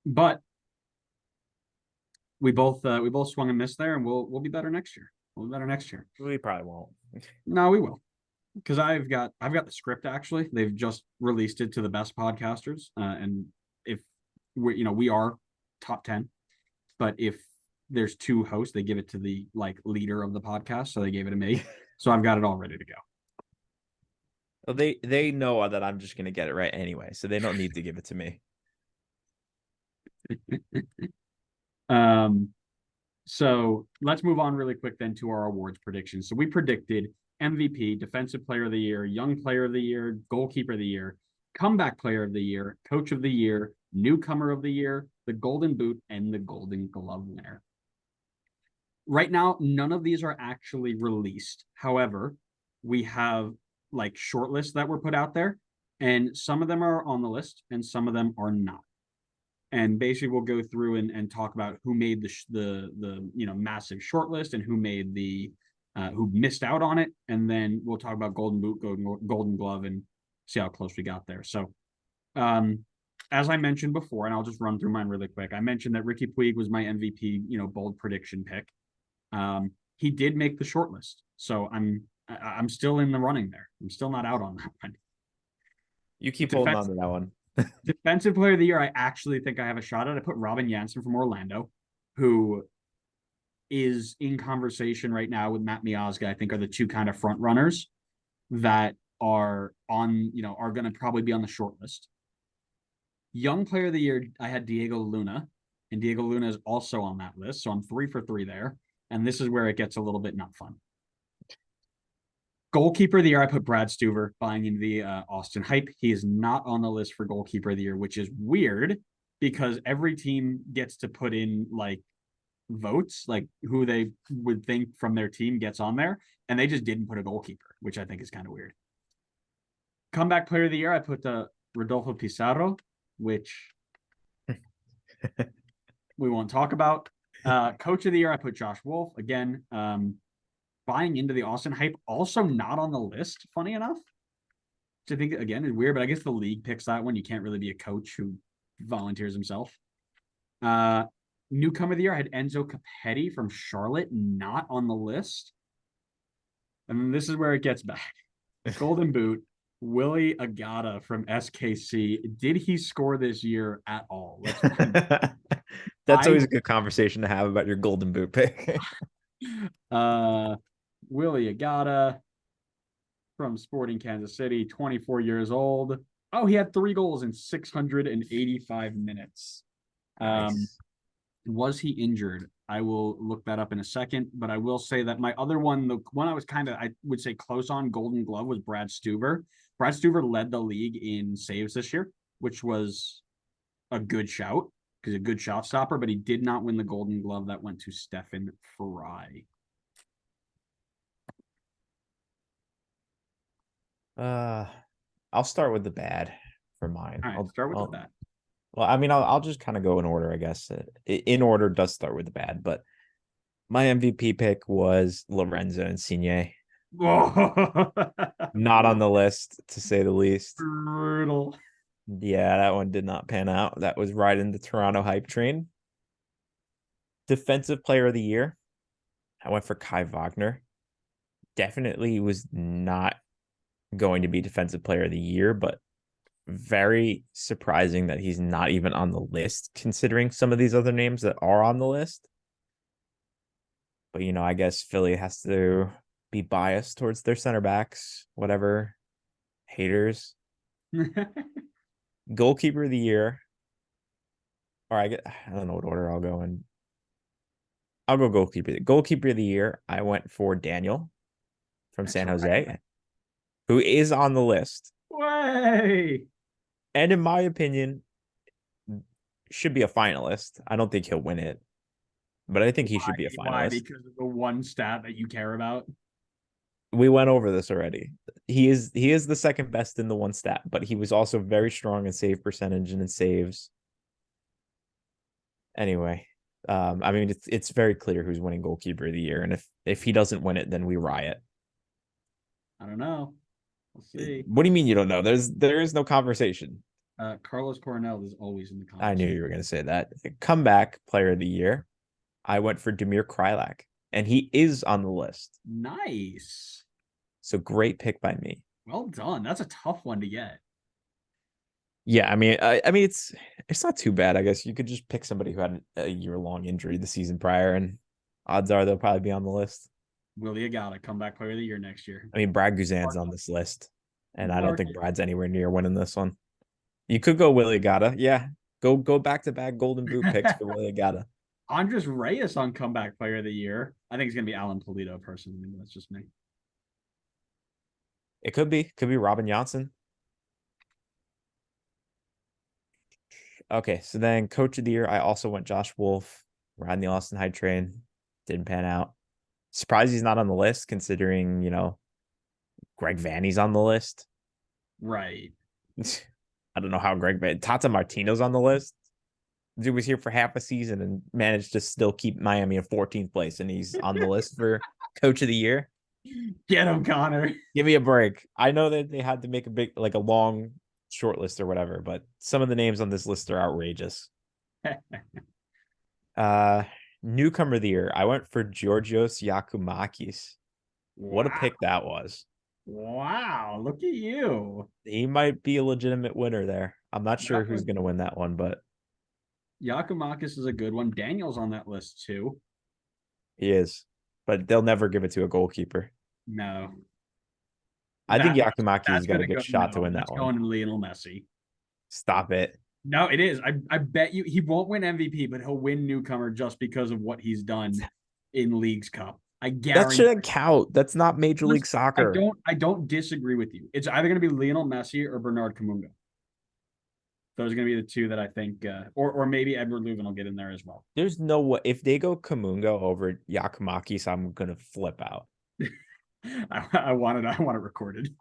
But we both swung and missed there, and we'll be better next year. We'll be better next year. We probably won't. No, we will, because I've got the script. Actually, they've just released it to the best podcasters, and if we are top 10, but if there's two hosts, they give it to the leader of the podcast, so they gave it to me. So I've got it all ready to go. Well, they know that I'm just gonna get it right anyway, so they don't need to give it to me. So let's move on really quick then to our awards predictions. So we predicted MVP, Defensive Player of the Year, Young Player of the Year, Goalkeeper of the Year, Comeback Player of the Year, Coach of the Year, Newcomer of the Year, the Golden Boot, and the Golden Glove winner. Right now, none of these are actually released. However, we have shortlists that were put out there, and some of them are on the list and some of them are not. And basically we'll go through and talk about who made the massive shortlist and who made who missed out on it, and then we'll talk about Golden Boot, Golden Glove, and see how close we got there. So as I mentioned before, and I'll just run through mine really quick, I mentioned that Ricky Puig was my MVP bold prediction pick. He did make the shortlist, so I'm still in the running there. I'm still not out on that one. You keep holding on to that one. Defensive Player of the Year, I actually think I have a shot at. I put Robin Janssen from Orlando, who is in conversation right now with Matt Miazga. I think are the two kind of front runners that are on, are going to probably be on the short list. Young Player of the Year, I had Diego Luna, and Diego Luna is also on that list. So I'm 3 for 3 there. And this is where it gets a little bit not fun. Goalkeeper of the Year, I put Brad Stuver, buying into the Austin hype. He is not on the list for Goalkeeper of the Year, which is weird because every team gets to put in votes, who they would think from their team gets on there, and they just didn't put a goalkeeper, which I think is kind of weird. Comeback Player of the Year, I put Rodolfo Pizarro, which we won't talk about. Coach of the Year, I put Josh Wolf. Again, buying into the Austin hype, also not on the list, funny enough. Which I think, again, is weird, but I guess the league picks that one. You can't really be a coach who volunteers himself. Newcomer of the Year, I had Enzo Capetti from Charlotte, not on the list. And this is where it gets bad. Golden Boot, Willie Agata from SKC. Did he score this year at all? That's I always a good conversation to have about your golden boot pick. uh Willie Agata from Sporting Kansas City, 24 years old. Oh, he had 3 goals in 685 minutes. Um, Nice. was he injured? I will look that up in a second, but I will say that my other one, the one I was I would say close on Golden Glove was Brad Stuver. Brad Stuver led the league in saves this year, which was a good shout because a good shot stopper, but he did not win the Golden Glove. That went to Stefan Fry. Uh, I'll start with the bad for mine. All right, start with the bad. Well, I mean, I'll just kind of go in order, I guess. In order does start with the bad, but my MVP pick was Lorenzo Insigne. Not on the list, to say the least. Brutal. Yeah, that one did not pan out. That was riding the Toronto hype train. Defensive player of the year, I went for Kai Wagner. Definitely was not going to be defensive player of the year, but very surprising that he's not even on the list, considering some of these other names that are on the list. But, I guess Philly has to be biased towards their center backs, whatever. Haters. Goalkeeper of the year. Or I don't know what order I'll go in. I'll go goalkeeper. Goalkeeper of the year, I went for Daniel from That's San right. Jose, who is on the list. Way. And in my opinion, should be a finalist. I don't think he'll win it, but I think he should be a Why? finalist. Because of the one stat that you care about. We went over this already. He is the second best in the one stat, but he was also very strong in save percentage and in saves. Anyway, I mean it's very clear who's winning goalkeeper of the year, and if he doesn't win it, then we riot. I don't know. We'll see. What do you mean you don't know? There is no conversation. Carlos Coronel is always in the I knew conversation. you were going to say that. Comeback player of the year, I went for Damir Kreilach, and he is on the list. Nice. So great pick by me. Well done. That's a tough one to get. Yeah, I mean it's not too bad. I guess you could just pick somebody who had a year-long injury the season prior, and odds are they'll probably be on the list. Willie Agata, comeback player of the year next year. I mean, Brad Guzan's on this list, and I don't think Market. Brad's anywhere near winning this one. You could go Willie Agata. Yeah, go back to back Golden Boot picks for Willie Agata. Andres Reyes on comeback player of the year. I think it's gonna be Alan Polito personally, but that's just me. It could be Robin Johnson. Okay, so then coach of the year, I also went Josh Wolf, riding the Austin Hype train. Didn't pan out. Surprised he's not on the list, considering, Greg Vanny's on the list. Right. I don't know how Tata Martino's on the list. Dude was here for half a season and managed to still keep Miami in 14th place, and he's on the list for coach of the year. Get him, Connor. Give me a break. I know that they had to make a long short list or whatever, but some of the names on this list are outrageous. Newcomer of the year, I went for Georgios Yakumakis. What a pick that was. Wow, look at you. He might be a legitimate winner there. I'm not sure who's Definitely. going to win that one, but Yakumakis is a good one. Daniel's on that list too. he is. But they'll never give it to a goalkeeper. No. I think Yakumakis That's has got a gonna good go. shot to No, win that that's one. going to Lionel Messi. Stop it. No, it is. I bet you he won't win MVP, but he'll win newcomer just because of what he's done in Leagues Cup. I That guarantee. shouldn't count. That's not Major League Soccer. I don't disagree with you. It's either going to be Lionel Messi or Bernard Kamunga. Those are going to be the two that I think, or maybe Edward Leuven will get in there as well. There's no way. If they go Kamunga over Yakumakis, I'm going to flip out. I want it recorded.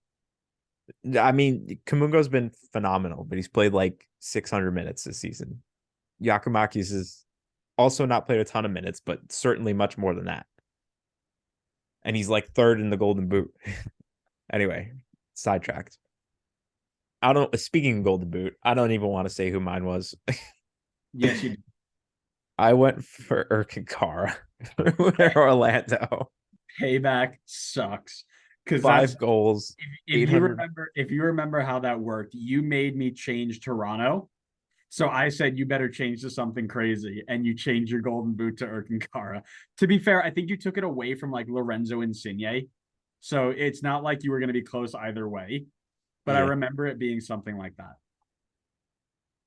I mean, Kamunga's been phenomenal, but he's played like 600 minutes this season. Yakumakis has also not played a ton of minutes, but certainly much more than that. And he's like third in the Golden Boot. Anyway, sidetracked. Speaking of Golden Boot, I don't even want to say who mine was. Yes, you do. I went for Erkin Kara. Orlando. Payback sucks. Because that's 5 goals, if you 800. remember if you remember how that worked, you made me change Toronto. So I said you better change to something crazy, and you changed your golden boot to Erkinkara. To be fair, I think you took it away from like Lorenzo Insigne. So it's not like you were going to be close either way. But I Yeah. remember it being something like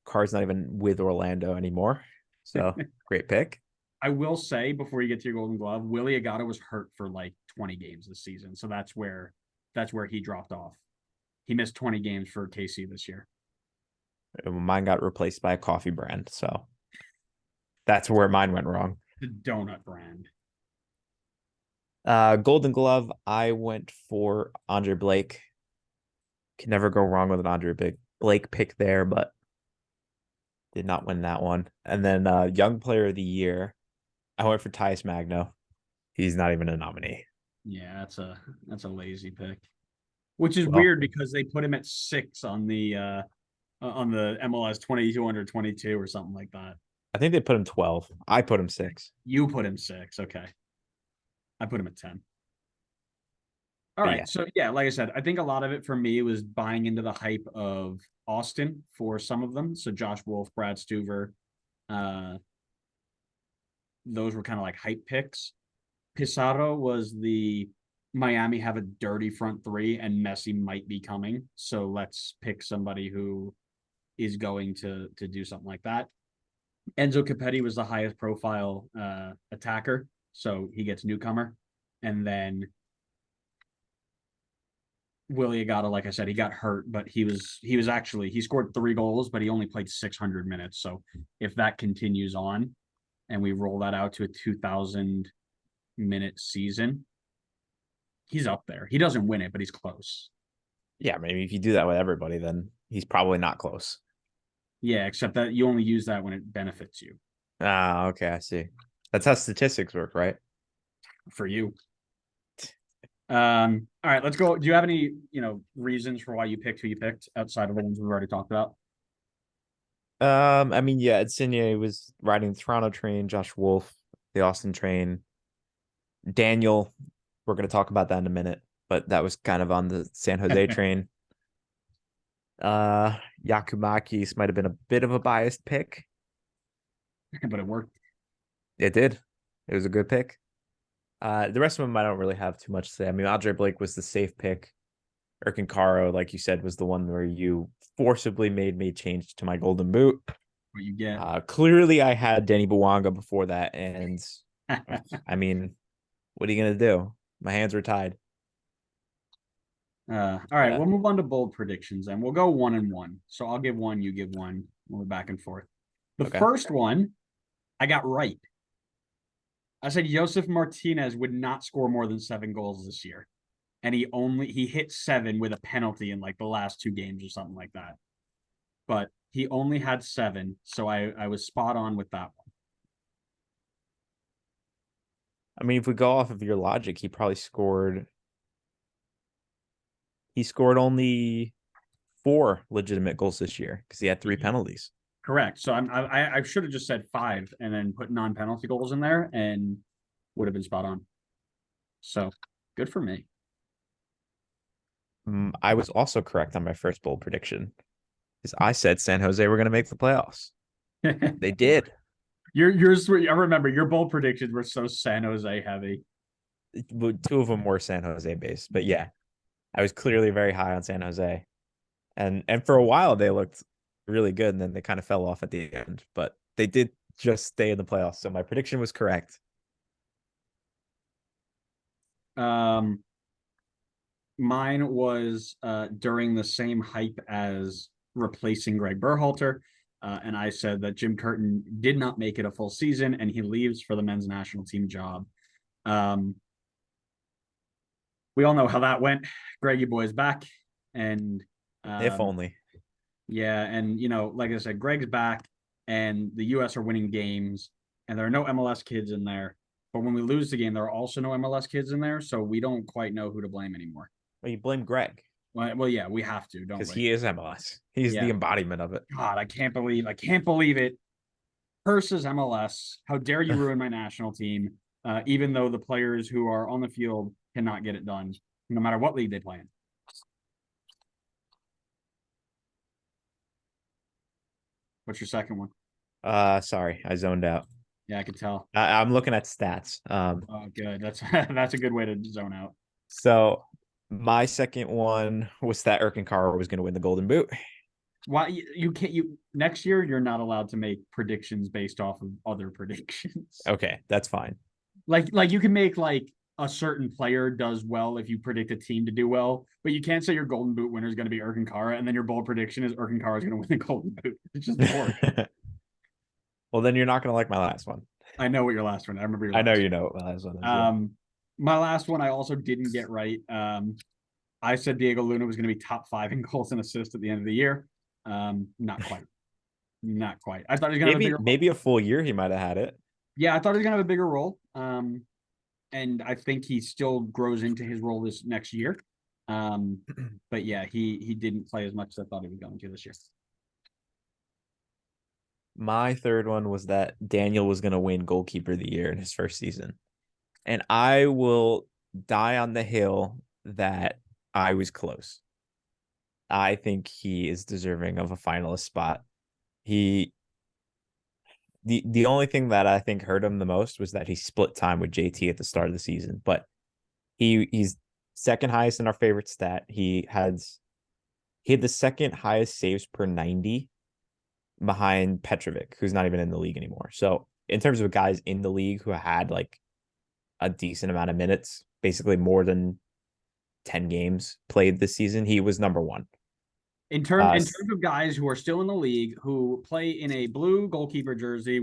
Carr's not even with Orlando anymore. So that. great pick. I will say before you get to your Golden Glove, Willie Agata was hurt for like 20 games this season, so that's where he dropped off. He missed 20 games for KC this year. Mine got replaced by a coffee brand. So that's where mine went wrong. The donut brand. Golden Glove, I went for Andre Blake. Can never go wrong with an Blake pick there, but did not win that one. And then Young Player of the Year, I went for Tyus Magno. He's not even a nominee. Yeah, that's a lazy pick. Which is Well, weird because they put him at 6 on the MLS 22 under 22 or something like that. I think they put him 12. I put him 6. You put him 6, okay. I put him at 10. All But right. yeah, So yeah, like I said, I think a lot of it for me was buying into the hype of Austin for some of them. So Josh Wolf, Brad Stuver, uh, those were kind of like hype picks. Pizarro was the Miami have a dirty front three and Messi might be coming. So let's pick somebody who is going to do something like that. Enzo Capetti was the highest profile attacker, so he gets newcomer. And then Willie Agata, like I said, he got hurt, but he scored 3 goals, but he only played 600 minutes. So if that continues on and we roll that out to a 2,000-minute season, he's up there. He doesn't win it, but he's close. yeah. Maybe if you do that with everybody, then he's probably not close. Yeah, except that you only use that when it benefits you. Ah, okay, I see. That's how statistics work, right? For you. All right, let's go. Do you have any, reasons for why you picked who you picked outside of the ones we've already talked about? I mean, yeah, Insigne was riding the Toronto train, Josh Wolf, the Austin train. Daniel, we're going to talk about that in a minute, but that was kind of on the San Jose train. Yakumakis might have been a bit of a biased pick. But it worked. It did. It was a good pick. The rest of them I don't really have too much to say. I mean, Andre Blake was the safe pick. Erkinkaro, like you said, was the one where you forcibly made me change to my golden boot. What you get. Clearly I had Denny Bouanga before that, and I mean, what are you gonna do? My hands were tied. All right, we'll move on to bold predictions and we'll go 1-1. So I'll give one, you give one. We'll back and forth. The Okay. first one, I got right. I said Josef Martinez would not score more than 7 goals this year. And he hit 7 with a penalty in like the last 2 games or something like that. But he only had 7, so I was spot on with that one. I mean, if we go off of your logic, he scored only 4 legitimate goals this year because he had 3 penalties. Correct. So I should have just said 5 and then put non-penalty goals in there and would have been spot on. So good for me. I was also correct on my first bold prediction because I said San Jose were going to make the playoffs. They did. Yours, I remember your bold predictions were so San Jose heavy. 2 of them were San Jose based, but yeah, I was clearly very high on San Jose, and for a while they looked really good, and then they kind of fell off at the end, but they did just stay in the playoffs. So my prediction was correct. Mine was during the same hype as replacing Greg Berhalter. And I said that Jim Curtin did not make it a full season and he leaves for the men's national team job. We all know how that went. Greggy boy's back. And If only. yeah. And, like I said, Greg's back and the U.S. are winning games and there are no MLS kids in there. But when we lose the game, there are also no MLS kids in there. So we don't quite know who to blame anymore. Well, you blame Greg Well, yeah, we have to, don't because we? he is MLS. He's Yeah. the embodiment of it. God, I can't believe it. Versus MLS. How dare you ruin my national team? Even though the players who are on the field cannot get it done. no matter what league they play in. What's your second one? Sorry, I zoned out. Yeah, I could tell. I'm looking at stats. Oh, good. That's that's a good way to zone out. So my second one was that Erkin was going to win the Golden Boot. Why you can't you next year you're not allowed to make predictions based off of other predictions. Okay, that's fine. Like you can make like a certain player does well if you predict a team to do well, but you can't say your Golden Boot winner is going to be Erkin and then your bold prediction is Erkin is going to win the Golden Boot. It's just boring. Well, then you're not going to like my last one. I know what your last one. I remember your. I know you know what my last one is. My last one I also didn't get right. I said Diego Luna was going to be top 5 in goals and assists at the end of the year. Not quite. Not quite. I thought he was going to have maybe a full year he might have had it. Yeah, I thought he was going to have a bigger role. And I think he still grows into his role this next year. But yeah, he didn't play as much as I thought he was going to this year. My third one was that Daniel was going to win goalkeeper of the year in his first season. And I will die on the hill that I was close. I think he is deserving of a finalist spot. The only thing that I think hurt him the most was that he split time with JT at the start of the season, but he's second highest in our favorite stat. He had the second highest saves per 90 behind Petrovic, who's not even in the league anymore. So in terms of guys in the league who had like a decent amount of minutes, basically more than 10 games played this season, he was number one. In terms of guys who are still in the league who play in a blue goalkeeper jersey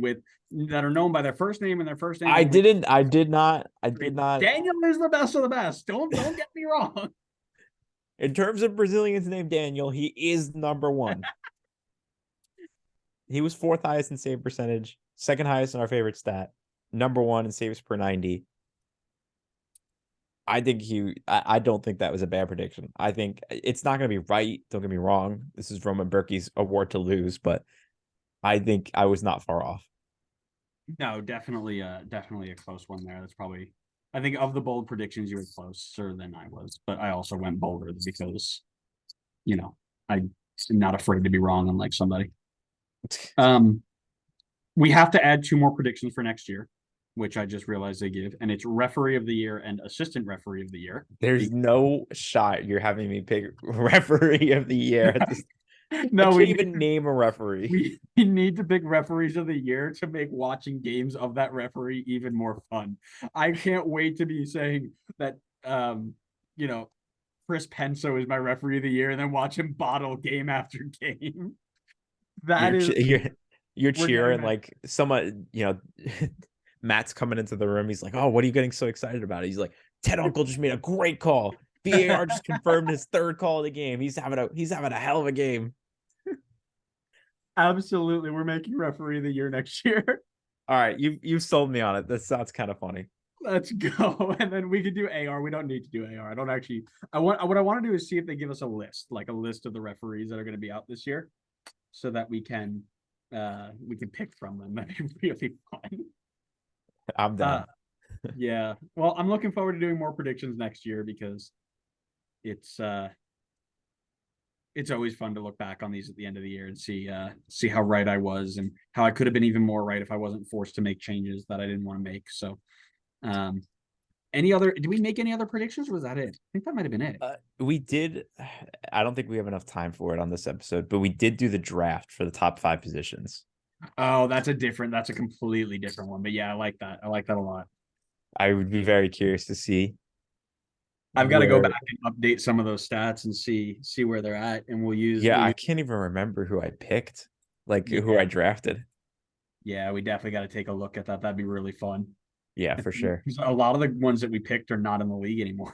that are known by their first name and their first name. I did not. Daniel is the best of the best. Don't get me wrong. In terms of Brazilians named Daniel, he is number one. He was 4th highest in save percentage, 2nd highest in our favorite stat, number 1 in saves per 90. I don't think that was a bad prediction. I think it's not going to be right. Don't get me wrong. This is Roman Berkey's award to lose, but I think I was not far off. No, definitely a close one there. That's probably, I think of the bold predictions, you were closer than I was, but I also went bolder because, I'm not afraid to be wrong, unlike somebody. We have to add 2 more predictions for next year, which I just realized they give, and it's referee of the year and assistant referee of the year. There's no shot you're having me pick referee of the year. No, I can't even name a referee. We need to pick referees of the year to make watching games of that referee even more fun. I can't wait to be saying that, Chris Penso is my referee of the year, and then watch him bottle game after game. You're cheering like someone, Matt's coming into the room. He's like, "Oh, what are you getting so excited about?" He's like, "Ted Uncle just made a great call. VAR just confirmed his 3rd call of the game. He's having a hell of a game." Absolutely, we're making referee of the year next year. All right, you've sold me on it. That sounds kind of funny. Let's go, and then we could do AR. We don't need to do AR. What I want to do is see if they give us a list of the referees that are going to be out this year, so that we can pick from them. That'd be really fun. I'm done. Yeah. Well, I'm looking forward to doing more predictions next year because it's always fun to look back on these at the end of the year and see how right I was and how I could have been even more right if I wasn't forced to make changes that I didn't want to make. So, did we make any other predictions or was that it? I think that might have been it. We did. I don't think we have enough time for it on this episode, but we did do the draft for the top 5 positions. Oh, that's a completely different one. But yeah, I like that. I like that a lot. I would be very curious to see. I've got to go back and update some of those stats and see where they're at, and we'll use. I can't even remember who I picked, who I drafted. Yeah, we definitely got to take a look at that. That'd be really fun. Yeah, for sure. A lot of the ones that we picked are not in the league anymore.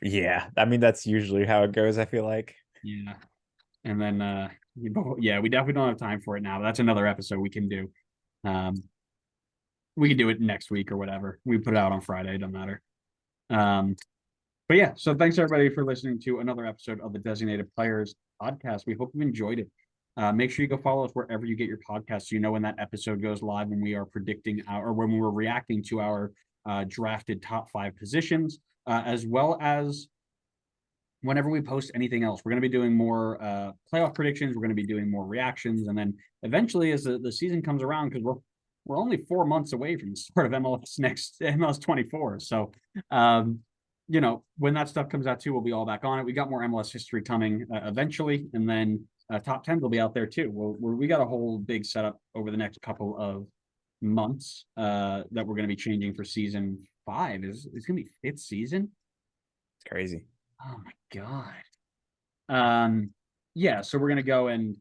Yeah, I mean that's usually how it goes. I feel like. Yeah, and then we definitely don't have time for it now. That's another episode we can do. We can do it next week or whatever. We put it out on Friday. It doesn't matter. But yeah, so thanks everybody for listening to another episode of the Designated Players podcast. We hope you enjoyed it. Make sure you go follow us wherever you get your podcasts so you know when that episode goes live, when we are when we were reacting to our drafted top 5 positions, as well as whenever we post anything else. We're going to be doing more playoff predictions. We're going to be doing more reactions, and then eventually, as the season comes around, because we're only 4 months away from the start of MLS 24. So, when that stuff comes out too, we'll be all back on it. We got more MLS history coming eventually, and then top 10 will be out there too. We got a whole big setup over the next couple of months that we're going to be changing for season 5. It's going to be 5th season. It's crazy. Oh my God. Yeah, so we're gonna go and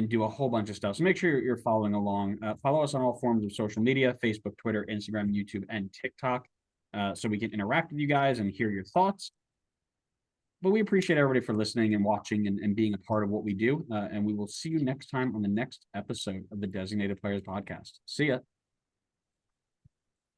do a whole bunch of stuff. So make sure you're following along. Follow us on all forms of social media: Facebook, Twitter, Instagram, YouTube, and TikTok, so we can interact with you guys and hear your thoughts. But we appreciate everybody for listening and watching and being a part of what we do. And we will see you next time on the next episode of the Designated Players Podcast. See ya.